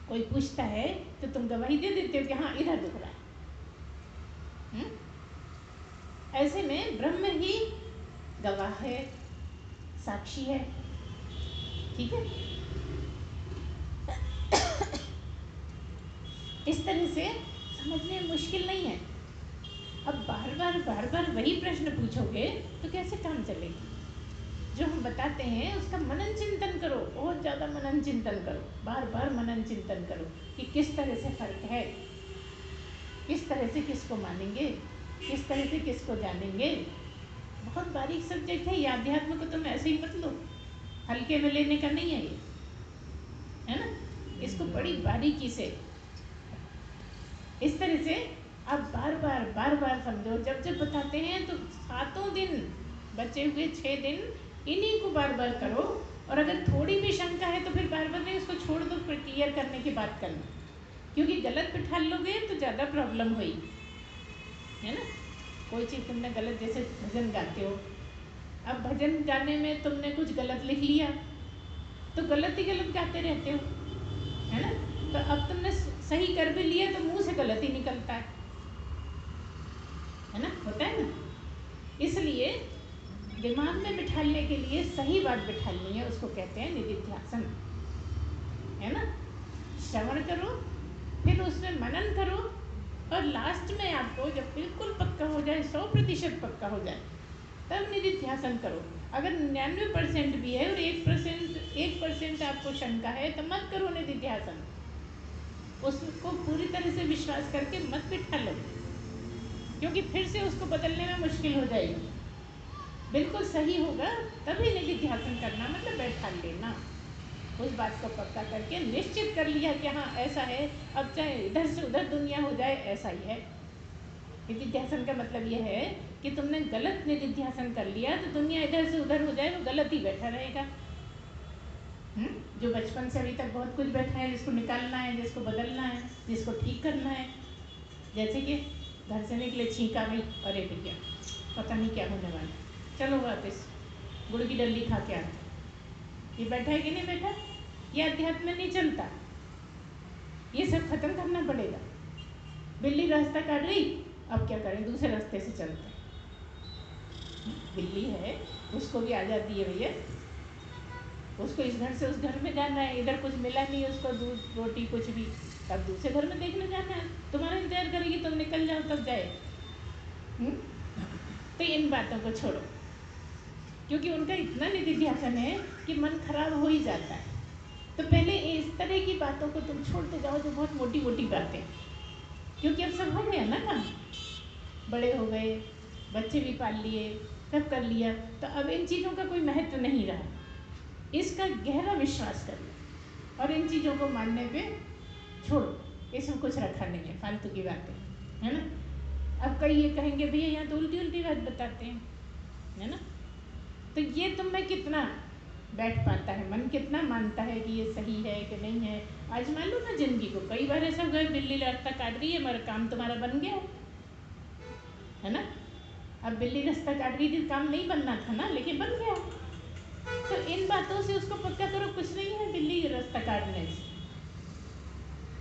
कोई पूछता है तो तुम गवाही दे देते हो कि हाँ इधर दुख रहा है। ऐसे में ब्रह्म ही गवाह है, साक्षी है, ठीक है। इस तरह से समझने में मुश्किल नहीं है। अब बार बार वही प्रश्न पूछोगे तो कैसे काम चलेगी। जो हम बताते हैं उसका मनन चिंतन करो, बहुत ज़्यादा मनन चिंतन करो, बार बार मनन चिंतन करो कि किस तरह से फर्क है, किस तरह से किसको मानेंगे, किस तरह से किसको जानेंगे। बहुत बारीक सब्जेक्ट है ये। अध्यात्म को तुम ऐसे ही मत लो, हल्के में लेने का नहीं है ये, है ना। इसको बड़ी बारीकी से, इस तरह से आप बार बार समझो। जब जब बताते हैं तो 7 दिन, बचे हुए 6 दिन इन्हीं को बार बार करो। और अगर थोड़ी भी शंका है तो फिर बार बार नहीं, उसको छोड़ दो, फिर क्लियर करने की बात करना। क्योंकि गलत बिठा लोगे तो ज़्यादा प्रॉब्लम हुई, है ना। कोई चीज़ तुमने गलत, जैसे भजन गाते हो, अब भजन गाने में तुमने कुछ गलत लिख लिया तो गलत ही गलत गाते रहते हो, है ना। तो अब तुमने सही कर भी लिया तो मुंह से गलत ही निकलता है ना, होता है ना। इसलिए दिमाग में बिठाने के लिए सही बात बिठानी है, उसको कहते हैं निधिध्यासन, है ना। श्रवण करो, फिर उसमें मनन करो, और लास्ट में आपको जब बिल्कुल पक्का हो जाए, 100% पक्का हो जाए, तब निधिध्यासन करो। अगर 99% भी है और 1% आपको शंका है तो मत करो निधिध्यासन। उसको पूरी तरह से विश्वास करके मत बिठा लो, क्योंकि फिर से उसको बदलने में मुश्किल हो जाएगी। बिल्कुल सही होगा तभी निधिध्यासन करना, मतलब बैठा लेना। उस बात को पक्का करके निश्चित कर लिया कि हाँ ऐसा है, अब चाहे इधर से उधर दुनिया हो जाए, ऐसा ही है। निधिध्यासन का मतलब यह है कि तुमने गलत निधिध्यासन कर लिया तो दुनिया इधर से उधर हो जाए, वो गलत ही बैठा रहेगा। जो बचपन से अभी तक बहुत कुछ बैठा है, जिसको निकालना है, जिसको बदलना है, जिसको ठीक करना है। जैसे कि घर से निकले, छींक आ गई, अरे भैया पता नहीं क्या होने वाला, चलो वापस गुड़ की डंडी खा के आते। ये बैठा है कि नहीं बैठा, ये अध्यात्म में नहीं चलता। ये सब खत्म करना पड़ेगा। बिल्ली रास्ता काट रही, अब क्या करें, दूसरे रास्ते से चलते हैं। बिल्ली है, उसको भी आज़ादी है भैया, उसको इस घर से उस घर में जाना है, इधर कुछ मिला नहीं उसको, दूध रोटी कुछ भी, अब दूसरे घर में देखने जाना है। तुम्हारा इंतजार करेगी, तुम निकल जाओ तब जाए। तो इन बातों को छोड़ो, क्योंकि उनका इतना निधिध्यासन है कि मन खराब हो ही जाता है। तो पहले इस तरह की बातों को तुम छोड़ते जाओ, जो बहुत मोटी मोटी बातें, क्योंकि अब सब हो गया ना काम, बड़े हो गए, बच्चे भी पाल लिए, सब कर लिया, तो अब इन चीज़ों का कोई महत्व नहीं रहा। इसका गहरा विश्वास कर लो और इन चीज़ों को मानने पे छोड़ो, इसमें कुछ रखा नहीं है, फालतू की बातें, है ना। अब कई ये कहेंगे भैया यहाँ तो उल्टी उल्टी बात बताते हैं, है ना। तो ये तुम में कितना बैठ पाता है, मन कितना मानता है कि ये सही है कि नहीं है। आज मान लो ना जिंदगी को, कई बार ऐसा हुआ बिल्ली रास्ता काट रही है, हमारा काम तुम्हारा बन गया है ना। अब बिल्ली रास्ता काट रही थी, काम नहीं बनना था ना, लेकिन बन गया। तो इन बातों से उसको पक्का करो कुछ नहीं है बिल्ली रास्ता काटने से,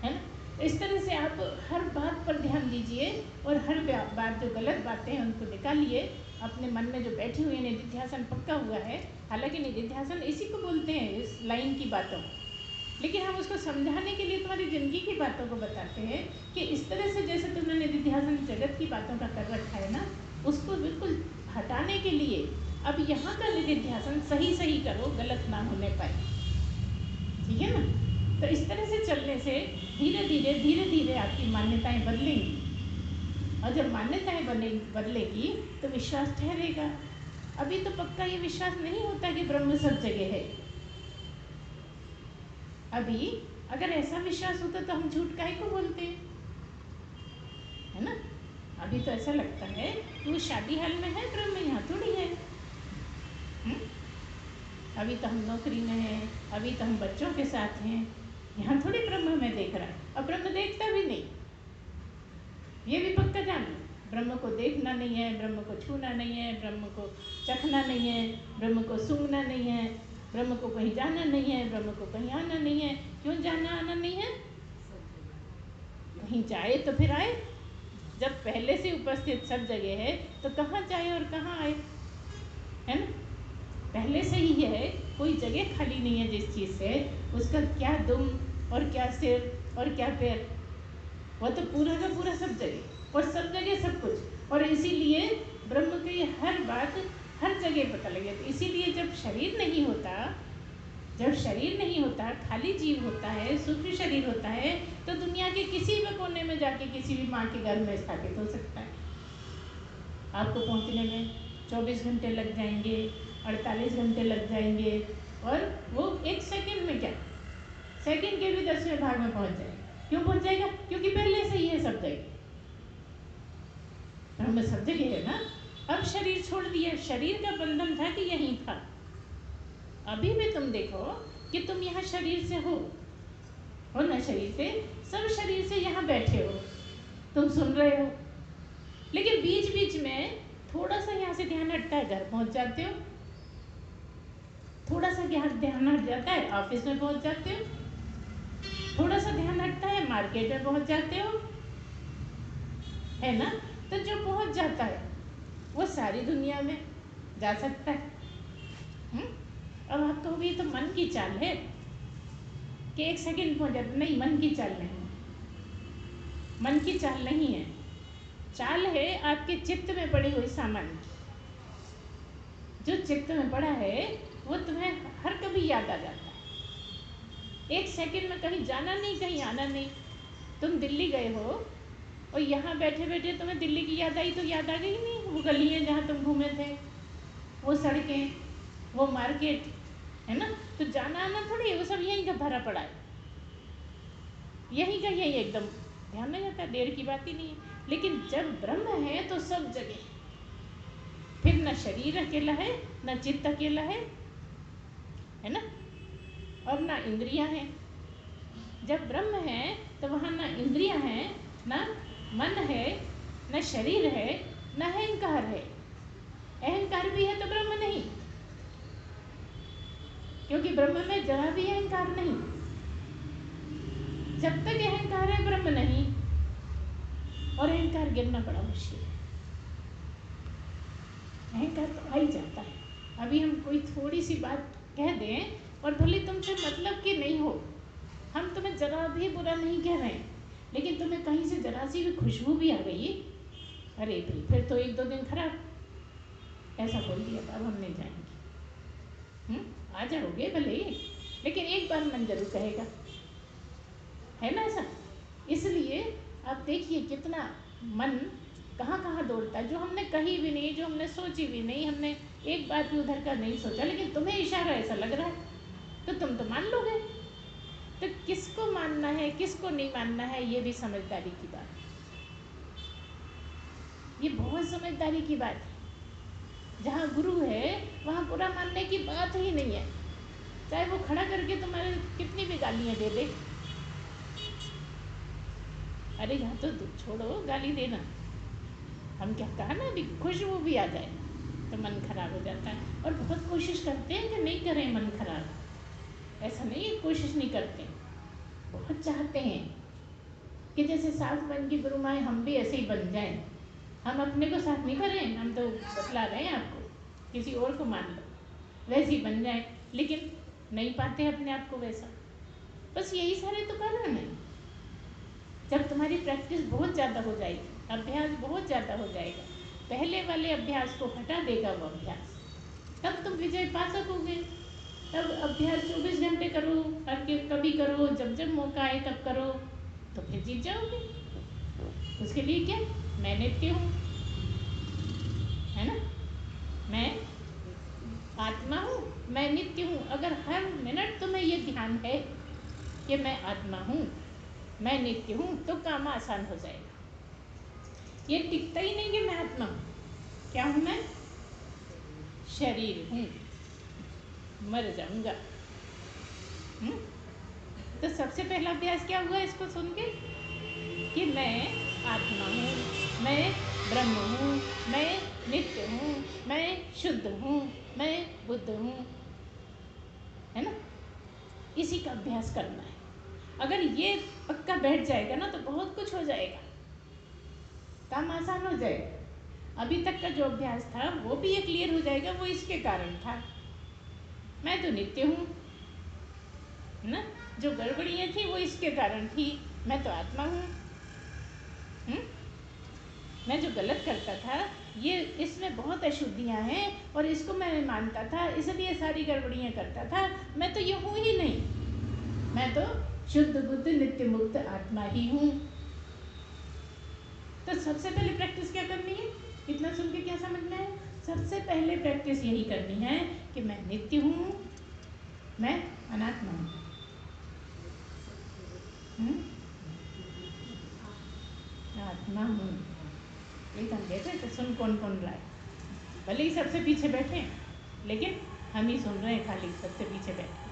है ना। इस तरह से आप हर बात पर ध्यान दीजिए और हर बात जो गलत बातें हैं उनको निकालिए। अपने मन में जो बैठी हुई निधिध्यासन पक्का हुआ है, हालांकि निधिध्यासन इसी को बोलते हैं, इस लाइन की बातों को, लेकिन हम उसको समझाने के लिए तुम्हारी ज़िंदगी की बातों को बताते हैं कि इस तरह से जैसे तुमने निधिध्यासन जगत की बातों का कर रखा है ना, उसको बिल्कुल हटाने के लिए अब यहाँ का निधिध्यासन सही सही करो, गलत ना होने पाए, ठीक है ना। तो इस तरह से चलने से धीरे धीरे आपकी मान्यताएं बदलेंगी, और जब मान्यताएं बदलेगी तो विश्वास ठहरेगा। अभी तो पक्का ये विश्वास नहीं होता कि ब्रह्म सब जगह है। अभी अगर ऐसा विश्वास होता तो हम झूठ काहे को बोलते, है ना। अभी तो ऐसा लगता है कि वो शादी हाल में है, ब्रह्म यहाँ थोड़ी है। अभी तो हम नौकरी में हैं, अभी तो हम बच्चों के साथ हैं, यहाँ थोड़ी ब्रह्म हमें देख रहा है। और ब्रह्म देखता भी नहीं, ये भी पक्का जान लो। ब्रह्म को देखना नहीं है, ब्रह्म को छूना नहीं है, ब्रह्म को चखना नहीं है, ब्रह्म को सूंघना नहीं है, ब्रह्म को कहीं जाना नहीं है, ब्रह्म को कहीं आना नहीं है। क्यों जाना आना नहीं है? कहीं जाए तो फिर आए। जब पहले से उपस्थित सब जगह है तो कहाँ जाए और कहाँ आए, है ना। पहले से ही है, कोई जगह खाली नहीं है जिस चीज़ से, उसका क्या दुम और क्या सिर और क्या पैर, वो तो पूरा का पूरा सब जगह, और सब जगह सब कुछ। और इसीलिए ब्रह्म की हर बात हर जगह पता लगे। तो इसीलिए जब शरीर नहीं होता, खाली जीव होता है, सूक्ष्म शरीर होता है, तो दुनिया के किसी भी कोने में जाके किसी भी माँ के घर में स्थापित हो सकता है। आपको पहुँचने में 24 घंटे लग जाएंगे, 48 घंटे लग जाएंगे, और वो एक सेकंड में, क्या सेकंड के भी 10वें भाग में पहुँच जाएगा। क्यों पहुँच जाएगा? क्योंकि पहले से ही है सब जगह, ब्रह्म सब जगह है ना। अब शरीर छोड़ दिया, शरीर का बंधन था कि यहीं था। अभी भी तुम देखो कि तुम यहाँ शरीर से हो ना, शरीर से, सब शरीर से यहाँ बैठे हो, तुम सुन रहे हो, लेकिन बीच बीच में थोड़ा सा यहाँ से ध्यान हटता है, घर पहुँच जाते हो। थोड़ा सा ध्यान हट जाता है, ऑफिस में पहुँच जाते हो। थोड़ा सा ध्यान हटता है, मार्केट में पहुँच जाते हो, है ना। तो जो पहुँच जाता है वो सारी दुनिया में जा सकता है। अब आप कहोगे ये तो मन की चाल है कि एक सेकंड पहुँच जाता। नहीं, मन की चाल नहीं, मन की चाल नहीं है। चाल है आपके चित्त में पड़ी हुई सामान्य, जो चित्त में पड़ा है वो तुम्हें हर कभी याद आ जाता है। एक सेकंड में कहीं जाना नहीं, कहीं आना नहीं। तुम दिल्ली गए हो और यहाँ बैठे बैठे तुम्हें दिल्ली की याद आई, तो याद आ गई नहीं वो गलियाँ जहाँ तुम घूमे थे, वो सड़कें, वो मार्केट, है ना। तो जाना आना थोड़ी है, वो सब यहीं का भरा पड़ा है, यहीं का यही एकदम ध्यान नहीं जाता, देर की बात ही नहीं है। लेकिन जब ब्रह्म है तो सब जगह, फिर न शरीर अकेला है, न चित्त अकेला है ना, और ना इंद्रियां हैं। जब ब्रह्म है तो वहाँ ना इंद्रियां हैं, ना मन है, न शरीर है, न अहंकार है। अहंकार भी है तो ब्रह्म नहीं, क्योंकि ब्रह्म में जरा भी अहंकार नहीं। जब तक अहंकार है ब्रह्म नहीं, और अहंकार गिरना बड़ा मुश्किल है। अहंकार तो आ ही जाता है। अभी हम कोई थोड़ी सी बात कह दें, और भले तुमसे मतलब कि नहीं हो, हम तुम्हें जरा भी बुरा नहीं कह रहे हैं, लेकिन तुम्हें कहीं से जरा सी भी खुशबू भी आ गई, अरे भाई फिर तो 1-2 दिन खराब, ऐसा बोल दिया अब हम नहीं जाएंगे। आ जाओगे भले, लेकिन एक बार मन जरूर कहेगा, है ना ऐसा। इसलिए आप देखिए कितना मन कहाँ कहाँ दौड़ता है, जो हमने कही भी नहीं, जो हमने सोची भी नहीं, हमने एक बार भी उधर का नहीं सोचा, लेकिन तुम्हें इशारा ऐसा लग रहा है तो तुम तो मान लोगे। तो किसको मानना है किसको नहीं मानना है, ये भी समझदारी की बात है। ये बहुत समझदारी की बात है। जहाँ गुरु है वहाँ बुरा मानने की बात ही नहीं है, चाहे वो खड़ा करके तुम्हारे कितनी भी गालियाँ दे दे। अरे यहाँ तो छोड़ो गाली देना, हम क्या कहा ना अभी, खुशबू भी आ जाए तो मन खराब हो जाता है। और बहुत कोशिश करते हैं कि नहीं करें मन खराब, ऐसा नहीं है कोशिश नहीं करते, बहुत चाहते हैं कि जैसे साफ मन की गुरु माएँ हम भी ऐसे ही बन जाएं। हम अपने को साफ नहीं करें, हम तो बतला रहे हैं आपको, किसी और को मान लो वैसे ही बन जाए, लेकिन नहीं पाते अपने आप को वैसा। बस यही सारे तो कारण है। जब तुम्हारी प्रैक्टिस बहुत ज़्यादा हो जाएगी, अभ्यास बहुत ज़्यादा हो जाएगा, पहले वाले अभ्यास को हटा देगा वो अभ्यास, तब तुम विजय पा सकोगे। तब अभ्यास 24 घंटे करो, कभी करो, जब जब मौका आए तब करो, तो फिर जीत जाओगे। उसके लिए क्या, मैं नित्य हूँ, है ना, मैं आत्मा हूँ, मैं नित्य हूँ। अगर हर मिनट तुम्हें ये ध्यान है कि मैं आत्मा हूँ, मैं नित्य हूँ, तो काम आसान हो जाएगा। ये टिकता ही नहीं कि मैं आत्मा हूँ, क्या हूँ मैं, शरीर हूँ, मर जाऊंगा। तो सबसे पहला अभ्यास क्या हुआ इसको सुन के, कि मैं आत्मा हूँ, मैं ब्रह्म हूँ, मैं नित्य हूँ, मैं शुद्ध हूँ, मैं बुद्ध हूँ, है ना। इसी का अभ्यास करना है। अगर ये पक्का बैठ जाएगा ना तो बहुत कुछ हो जाएगा, काम आसान हो जाएगा। अभी तक का जो अभ्यास था वो भी ये क्लियर हो जाएगा, वो इसके कारण था, मैं तो नित्य हूँ ना, जो गड़बड़ियाँ थी वो इसके कारण थी, मैं तो आत्मा हूँ। मैं जो गलत करता था ये, इसमें बहुत अशुद्धियाँ हैं और इसको मैं मानता था, इसलिए सारी गड़बड़ियाँ करता था। मैं तो ये हूँ ही नहीं, मैं तो शुद्ध बुद्ध नित्य मुक्त आत्मा ही हूँ। तो सबसे पहले प्रैक्टिस क्या करनी है, इतना सुन के क्या समझना है, सबसे पहले प्रैक्टिस यही करनी है कि मैं नित्य हूँ, मैं अनात्मा हूँ। आत्मा हूँ, एक हम देख रहे तो सुन कौन कौन रहा है, भले ही सबसे पीछे बैठे लेकिन हम ही सुन रहे हैं, खाली सबसे पीछे बैठे,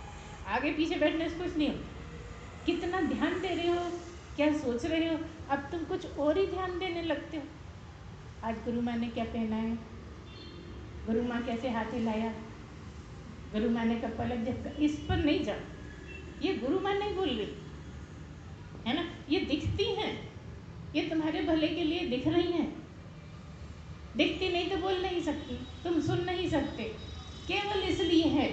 आगे पीछे बैठने से कुछ नहीं होता। कितना ध्यान दे रहे हो, क्या सोच रहे हो, अब तुम कुछ और ही ध्यान देने लगते हो। आज गुरु माँ ने क्या पहना है, गुरु माँ कैसे हाथ हिलाया, गुरु माँ ने कब पलक झपका, इस पर नहीं जाओ, ये गुरु माँ नहीं बोल रही है ना, ये दिखती हैं, ये तुम्हारे भले के लिए दिख रही हैं। दिखती नहीं तो बोल नहीं सकती, तुम सुन नहीं सकते, केवल इसलिए है।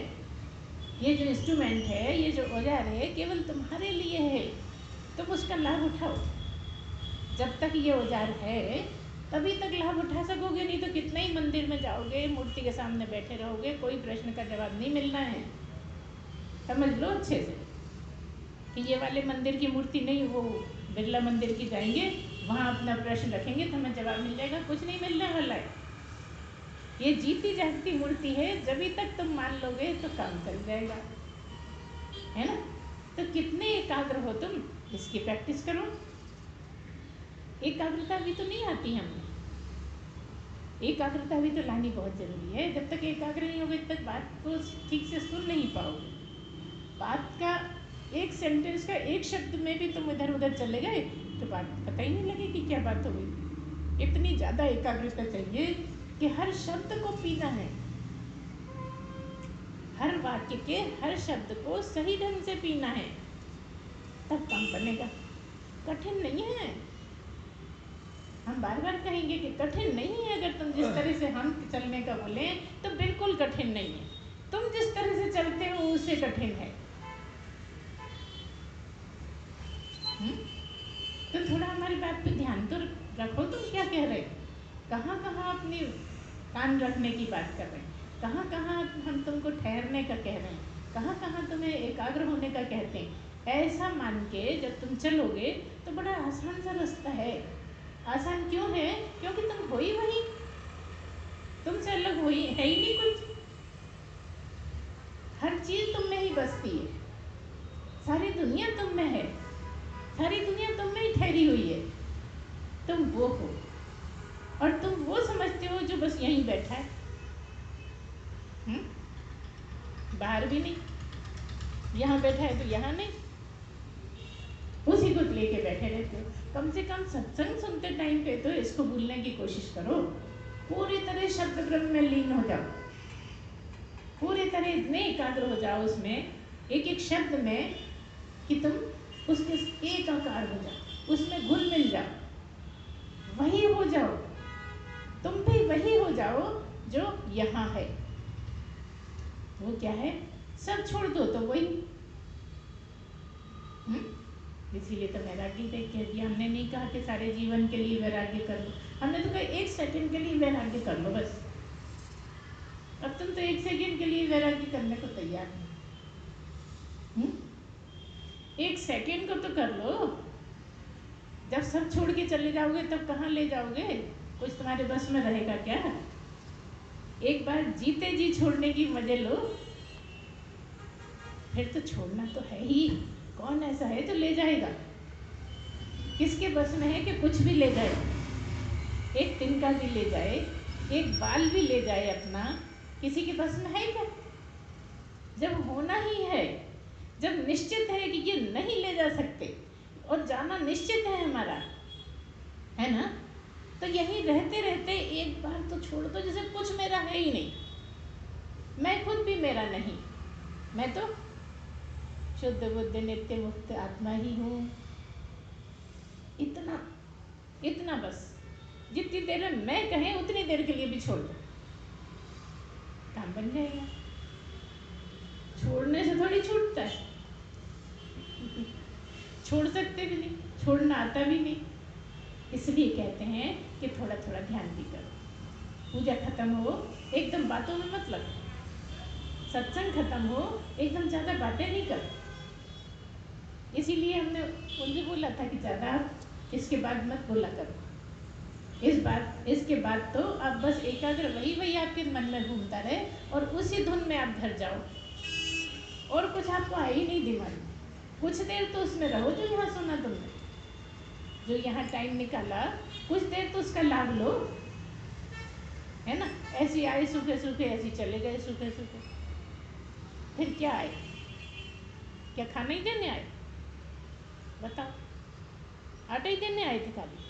ये जो इंस्ट्रूमेंट है, ये जो औजार है, केवल तुम्हारे लिए है, तुम उसका लाभ उठाओ। जब तक ये औजार है तभी तक लाभ उठा सकोगे, नहीं तो कितना ही मंदिर में जाओगे, मूर्ति के सामने बैठे रहोगे, कोई प्रश्न का जवाब नहीं मिलना है। समझ लो अच्छे से कि ये वाले मंदिर की मूर्ति नहीं, वो बिरला मंदिर की जाएंगे, वहाँ अपना प्रश्न रखेंगे तो हमें जवाब मिल जाएगा, कुछ नहीं मिलने वाला है। ये जीती जागती मूर्ति है, जब तक तुम मान लोगे तो काम चल जाएगा, है ना। तो कितने एकाग्र हो तुम, इसकी प्रैक्टिस करो। एकाग्रता भी तो नहीं आती हमें, एकाग्रता भी तो लानी बहुत जरूरी है। जब तक एकाग्र नहीं होगे तब तक बात को ठीक से सुन नहीं पाओगे। बात का एक सेंटेंस का एक शब्द में भी तुम इधर उधर चले गए तो बात पता ही नहीं लगेगी क्या बात हो गई। इतनी ज़्यादा एकाग्रता चाहिए कि हर शब्द को पीना है, हर वाक्य के हर शब्द को सही ढंग से पीना है, तब काम बनेगा। कठिन नहीं है, हम बार बार कहेंगे कि कठिन नहीं है। अगर तुम जिस तरह से हम चलने का बोले तो बिल्कुल कठिन नहीं है, तुम जिस तरह से चलते हो उससे कठिन है। तो थोड़ा हमारी बात पे ध्यान तो रखो, तुम क्या कह रहे हो, कहाँ कहाँ अपनी कान रखने की बात कर रहे हैं, कहाँ कहाँ हम तुमको ठहरने का कह रहे हैं, कहाँ कहाँ तुम्हें एकाग्र होने का कहते हैं। ऐसा मान के जब तुम चलोगे तो बड़ा आसान सा रास्ता है। आसान क्यों है, क्योंकि तुम हो ही वही, तुमसे अलग हो ही है ही नहीं कुछ। हर चीज तुम में ही बसती है, सारी दुनिया तुम में है, सारी दुनिया तुम में ही ठहरी हुई है। तुम वो हो और तुम वो समझते हो जो बस यहीं बैठा है, बाहर भी नहीं, यहाँ बैठा है तो यहाँ नहीं, उसी को लेके बैठे रहते हो। कम से कम सत्संग सुनते टाइम पे तो इसको भूलने की कोशिश करो, पूरी तरह शब्द ब्रह्म में लीन हो जाओ, पूरी तरह इतने एकाग्र हो जाओ उसमें, एक एक शब्द में, कि तुम उसके एक आकार हो जाओ, उसमें घुल मिल जाओ, वही हो जाओ, तुम भी वही हो जाओ जो यहाँ है। वो क्या है? सब छोड़ दो तो वही। इसीलिए तो वैराग्य देख के दिया। हमने नहीं कहा कि सारे जीवन के लिए वैराग्य कर लो, हमने तो कहा 1 सेकंड के लिए वैराग्य कर लो बस। अब तुम तो 1 सेकंड के लिए वैराग्य करने को तैयार नहीं। 1 सेकंड को तो कर लो। जब सब छोड़ के चले जाओगे तब कहाँ ले जाओगे? कुछ तुम्हारे बस में रहेगा क्या? एक बार जीते जी छोड़ने की मजे लो, फिर तो छोड़ना तो है ही। कौन ऐसा है जो ले जाएगा? किसके बस में है कि कुछ भी ले जाए? एक तिनका भी ले जाए, एक बाल भी ले जाए अपना, किसी के बस में है क्या? जब होना ही है, जब निश्चित है कि ये नहीं ले जा सकते और जाना निश्चित है हमारा, है ना, तो यही रहते रहते एक बार तो छोड़ दो, जैसे कुछ मेरा है ही नहीं। मैं खुद भी मेरा नहीं, मैं तो शुद्ध बुद्ध नित्य मुक्त आत्मा ही हूँ। इतना इतना बस, जितनी देर में मैं कहे उतनी देर के लिए भी छोड़ दो, काम बन जाएगा। छोड़ने से थोड़ी छूटता है, छोड़ सकते भी नहीं, छोड़ना आता भी नहीं। इसलिए कहते हैं कि थोड़ा थोड़ा ध्यान भी करो। पूजा खत्म हो एकदम बातों में मत लगो, सत्संग खत्म हो एकदम ज़्यादा बातें नहीं करो। इसीलिए हमने उनसे बोला था कि ज़्यादा इसके बाद मत बोला करो। इसके बाद तो आप बस एकाग्र वही आपके मन में घूमता रहे और उसी धुन में आप धर जाओ, और कुछ आपको है ही नहीं दिमाग में। कुछ देर तो उसमें रहो जो यहाँ सुना तुमने, जो यहाँ टाइम निकाला, कुछ देर तो उसका लाभ लो, है ना। ऐसे आए सूखे सूखे, ऐसे चले गए सूखे सूखे, फिर क्या आए? क्या खाना ही देने आए? बताओ, आटा ही देने आए थे खाली?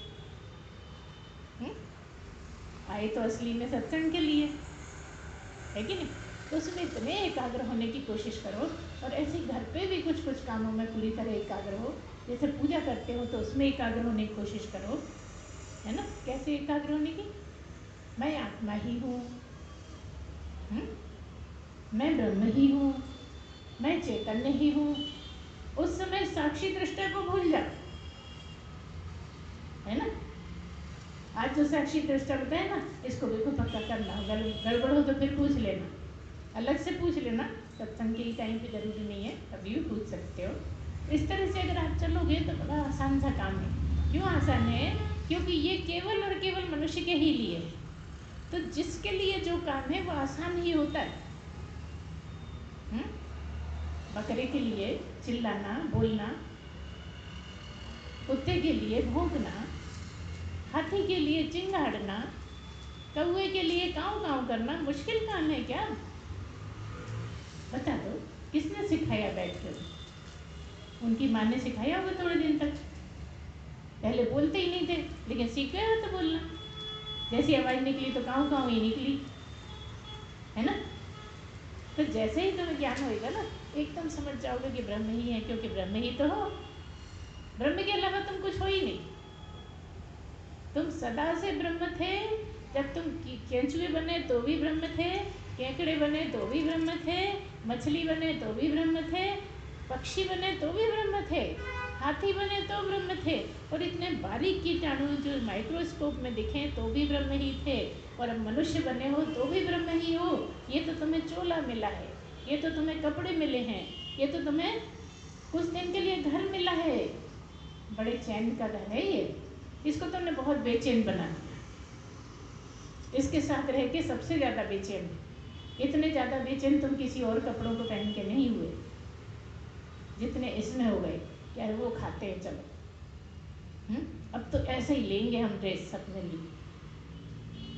आए तो असली में सत्संग के लिए, है कि नहीं? तो उसमें इतने एकाग्र होने की कोशिश करो, और ऐसे घर पे भी कुछ कुछ कामों में पूरी तरह एकाग्र हो। जैसे पूजा करते हो तो उसमें एकाग्र होने की कोशिश करो, है ना। कैसे एकाग्र होने की? मैं आत्मा ही हूँ, मैं ब्रह्म ही हूँ, मैं चैतन्य ही हूँ। उस समय साक्षी दृष्टा को भूल जाओ, है ना। आज जो साक्षी दृष्टा बताए ना, इसको बिल्कुल पक्का करना, गड़बड़ हो तो फिर पूछ लेना, अलग से पूछ लेना, सत्संग के टाइम पे जरूरी नहीं है, अभी भी पूछ सकते हो। इस तरह से अगर आप चलोगे तो बड़ा आसान सा काम है। क्यों आसान है? क्योंकि ये केवल और केवल मनुष्य के ही लिए है। तो जिसके लिए जो काम है वो आसान ही होता है। बकरे के लिए चिल्लाना बोलना, कुत्ते के लिए भौंकना, हाथी के लिए चिंगाड़ना, कौवे के लिए काँव काँव करना मुश्किल काम है क्या? बता दो, किसने सिखाया बैठकर? उनकी माँ ने सिखाया होगा थोड़े दिन तक, पहले बोलते ही नहीं थे, लेकिन सीख गए तो बोलना। जैसी आवाज़ निकली तो काँव काँव ही निकली, है ना। तो जैसे ही तुम्हें ज्ञान होएगा ना, एकदम समझ जाओगे कि ब्रह्म ही है, क्योंकि ब्रह्म ही तो हो। ब्रह्म के अलावा तुम कुछ हो ही नहीं। तुम सदा से ब्रह्म थे। जब तुम केंचुए बने तो भी ब्रह्म थे, केकड़े बने तो भी ब्रह्म थे, मछली बने तो भी ब्रह्म थे, पक्षी बने तो भी ब्रह्म थे, हाथी बने तो ब्रह्म थे, और इतने बारीक कीटाणु जो माइक्रोस्कोप में दिखे तो भी ब्रह्म ही थे, और अब मनुष्य बने हो तो भी ब्रह्म ही हो। ये तो तुम्हें चोला मिला है, ये तो तुम्हें कपड़े मिले हैं, ये तो तुम्हें कुछ दिन के लिए घर मिला है, बड़े चैन का घर है ये, इसको तुमने बहुत बेचैन बना दिया। इसके साथ रह के सबसे ज़्यादा बेचैन है, इतने ज़्यादा बेचैन तुम किसी और कपड़ों को पहन के नहीं हुए जितने इसमें हो गए कि यार वो खाते हैं चलो, अब तो ऐसे ही लेंगे हम ड्रेस अपने लिए,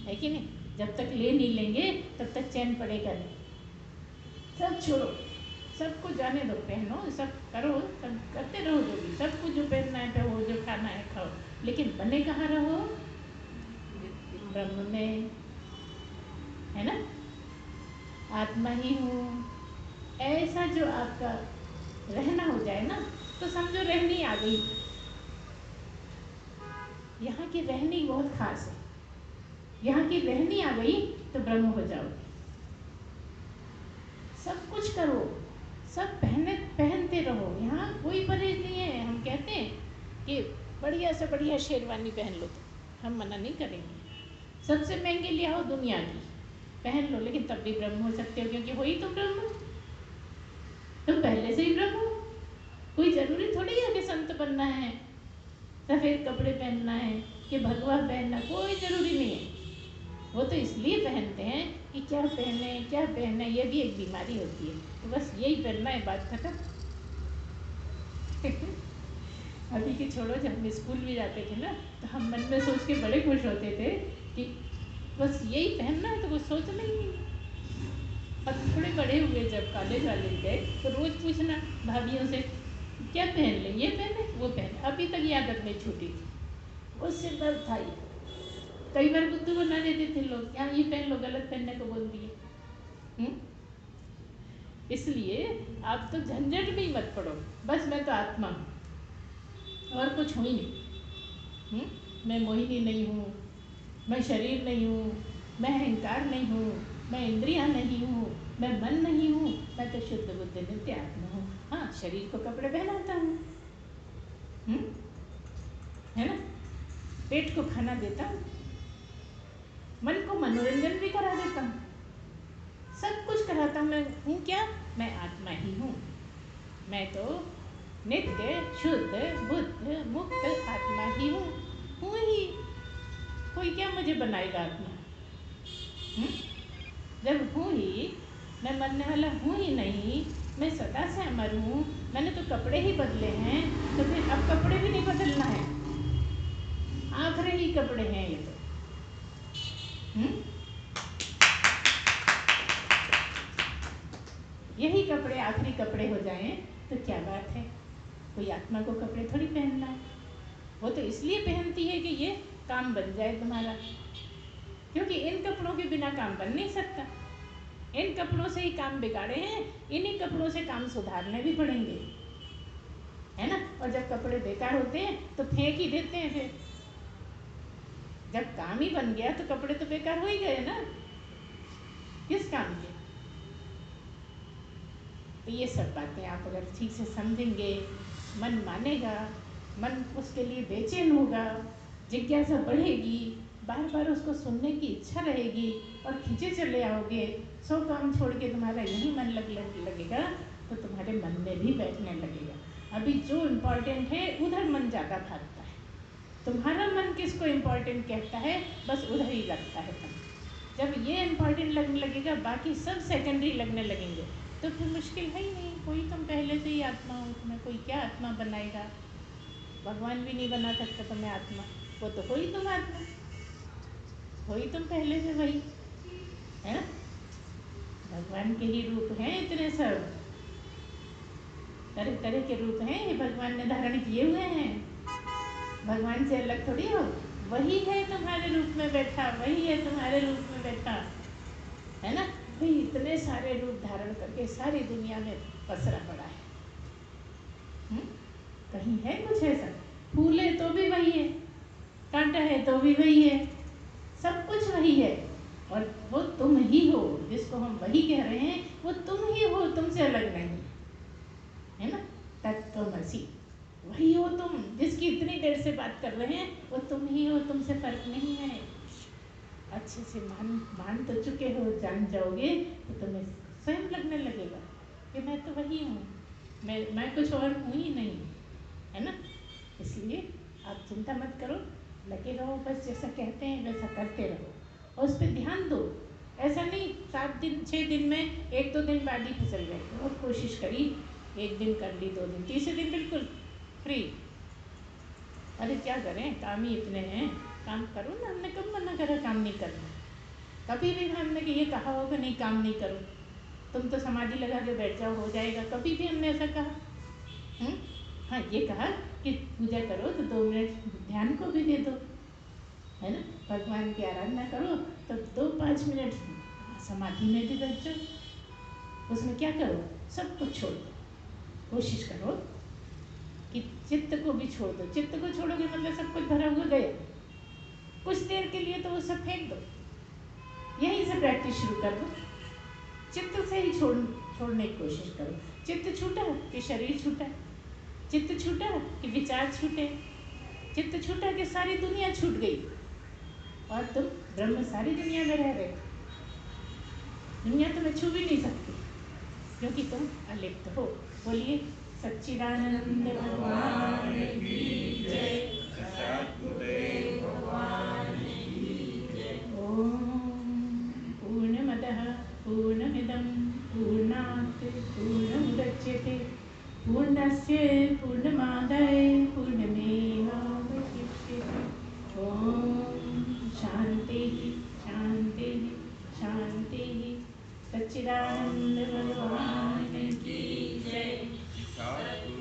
है कि नहीं? जब तक ले नहीं लेंगे तब तक चैन पड़ेगा नहीं। सब छोड़ो, सबको जाने दो, पहनो, सब करो, सब करते रहो, जो भी सबको जो पहनना है पहनो, जो खाना है खाओ, लेकिन बने कहाँ रहो? ब्रह्म में, है ना? आत्मा ही हूँ, ऐसा जो आपका रहना हो जाए ना, तो समझो रहनी आ गई। यहाँ की रहनी बहुत खास है, यहाँ की रहनी आ गई तो ब्रह्म हो जाओगे। सब कुछ करो, सब पहनते रहो, यहाँ कोई परहेज नहीं है। हम कहते हैं कि बढ़िया से बढ़िया शेरवानी पहन लो, तो हम मना नहीं करेंगे। सबसे महंगी ले आओ दुनिया की, पहन लो, लेकिन तब भी ब्रह्म हो सकते हो, क्योंकि हो ही तो ब्रह्म, तुम पहले से ही ब्रह्म हो। कोई जरूरी थोड़ी है कि संत बनना है, सफ़ेद कपड़े पहनना है, कि भगवा पहनना, कोई ज़रूरी नहीं है। वो तो इसलिए पहनते हैं कि क्या पहने क्या पहने, ये भी एक बीमारी होती है, तो बस यही पहनना है, बात खत्म। अभी के छोड़ो, जब हम स्कूल में जाते थे ना, तो हम मन में सोच के बड़े खुश होते थे कि बस यही पहनना है, तो कुछ सोचना ही नहीं। अब थोड़े बड़े हुए, जब कॉलेज वाले गए, तो रोज़ पूछना भाभीयों से क्या पहन लें, ये पहने वो पहने। अभी तक ये आदत नहीं छूटी थी, वो सिर दर्द था ये। कई बार बुद्धू बना देते थे लोग, यहाँ ये पहन लो, गलत पहनने को बोल दिए। इसलिए आप तो झंझट में ही मत पड़ो, बस मैं तो आत्मा हूँ और कुछ हूँ ही नहीं। मैं मोहिनी नहीं हूँ, मैं शरीर नहीं हूँ, मैं अहंकार नहीं हूँ, मैं इंद्रियाँ नहीं हूँ, मैं मन नहीं हूँ, मैं तो शुद्ध बुद्ध नित्य आत्मा हूँ। हाँ, शरीर को कपड़े पहनाता हूँ, है ना, पेट को खाना देता हूँ, मन को मनोरंजन भी करा देता हूँ, सब कुछ कराता हूँ। मैं हूँ क्या? मैं आत्मा ही हूँ। मैं तो नित्य शुद्ध बुद्ध मुक्त आत्मा ही हूँ ही। कोई क्या मुझे बनाएगा आत्मा? जब हूँ ही, मैं मरने वाला हूँ ही नहीं, मैं सदा से अमर हूँ, मैंने तो कपड़े ही बदले हैं, तो फिर अब कपड़े भी नहीं बदलना है, आखिरी ही कपड़े हैं ये तो। यही कपड़े आखिरी कपड़े हो जाएं तो क्या बात है? कोई आत्मा को कपड़े थोड़ी पहनना है, वो तो इसलिए पहनती है कि ये काम बन जाए तुम्हारा, क्योंकि इन कपड़ों के बिना काम बन नहीं सकता। इन कपड़ों से ही काम बिगाड़े हैं, इन्हीं कपड़ों से काम सुधारने भी पड़ेंगे, है ना? और जब कपड़े बेकार होते हैं तो फेंक ही देते हैं। फिर जब काम ही बन गया तो कपड़े तो बेकार हो ही गए ना, किस काम के? तो ये सब बातें आप अगर ठीक से समझेंगे, मन मानेगा, मन उसके लिए बेचैन होगा, जिज्ञासा बढ़ेगी, बार बार उसको सुनने की इच्छा रहेगी और खींचे चले आओगे। 100 काम छोड़ के तुम्हारा यही मन लगेगा, तो तुम्हारे मन में भी बैठने लगेगा। अभी जो इम्पोर्टेंट है उधर मन ज़्यादा भागता है, तुम्हारा मन किसको इम्पोर्टेंट कहता है, बस उधर ही लगता है मन। जब ये इम्पोर्टेंट लगने लगेगा, बाकी सब सेकेंडरी लगने लगेंगे, तो फिर मुश्किल है ही नहीं। कोई तुम पहले से ही आत्मा हो, तुम्हें कोई क्या आत्मा बनाएगा? भगवान भी नहीं बना सकता तुम्हें आत्मा, वो तो हो ही तुम आत्मा, हो ही तुम पहले से वही, है ना? भगवान के ही रूप हैं इतने सब, तरह तरह के रूप हैं ये भगवान ने धारण किए हुए हैं। भगवान से अलग थोड़ी हो, वही है तुम्हारे रूप में बैठा, वही है तुम्हारे रूप में बैठा, है ना? भाई इतने सारे रूप धारण करके सारी दुनिया में पसरा पड़ा है। कहीं है कुछ ऐसा? फूल है तो भी वही है, कांटा है तो भी वही है, सब कुछ वही है, और वो तुम ही हो। जिसको हम वही कह रहे हैं वो तुम ही हो, तुमसे अलग नहीं, है ना? तत्त्वमसि, वही हो तुम, जिसकी इतनी देर से बात कर रहे हैं, वो तुम ही हो, तुमसे फर्क नहीं है। अच्छे से मान तो चुके हो, जान जाओगे तो तुम्हें स्वयं लगने लगेगा कि मैं तो वही हूँ, मैं कुछ और हूँ ही नहीं, है ना? इसलिए आप चिंता मत करो, लगे रहो, बस जैसा कहते हैं वैसा करते रहो और उस पर ध्यान दो। ऐसा नहीं 7 दिन 6 दिन में 1-2 दिन बाद ही फिसल गए। बहुत कोशिश करी, 1 दिन कर ली, 2 दिन, तीसरे दिन बिल्कुल फ्री। अरे क्या करें, काम ही इतने हैं, काम करो ना। हमने कब मना करा काम नहीं करना? कभी भी हमने कि ये कहा होगा नहीं काम नहीं करो, तुम तो समाधि लगा के बैठ जाओ हो जाएगा, कभी भी हमने ऐसा कहा? हाँ, ये कहा कि पूजा करो तो 2 मिनट ध्यान को भी दे दो, है ना। भगवान की आराधना करो तो 2-5 मिनट समाधि में भी बैठ जाओ। उसमें क्या करो, सब कुछ छोड़ दो। कोशिश करो कि चित्त को भी छोड़ दो। चित्त को छोड़ोगे मतलब सब कुछ भरा हुआ गया, कुछ देर के लिए तो वो सब फेंक दो। यहीं से प्रैक्टिस शुरू कर दो। चित्त से ही छोड़ने की कोशिश करो। चित्त छूटा कि शरीर छूटा, चित्त छूटा कि विचार छूटे, चित्त छूटा कि सारी दुनिया छूट गई और तुम ब्रह्म सारी दुनिया में रह रहे। दुनिया तुम्हें छू भी नहीं सकती क्योंकि तुम अलिप्त हो। बोलिए सच्चिदानंद भगवान की जय। सद्गुरुदेव भगवान की जय। ओम पूर्णमदः पूर्णमिदं पूर्णात् पूर्णमुदच्यते पूर्णस्य पूर्णमादाय पूर्णमेवावशिष्यते। ओम शांति शांति शांति। सच्चिदानंद भगवान की जय। सद्गुरु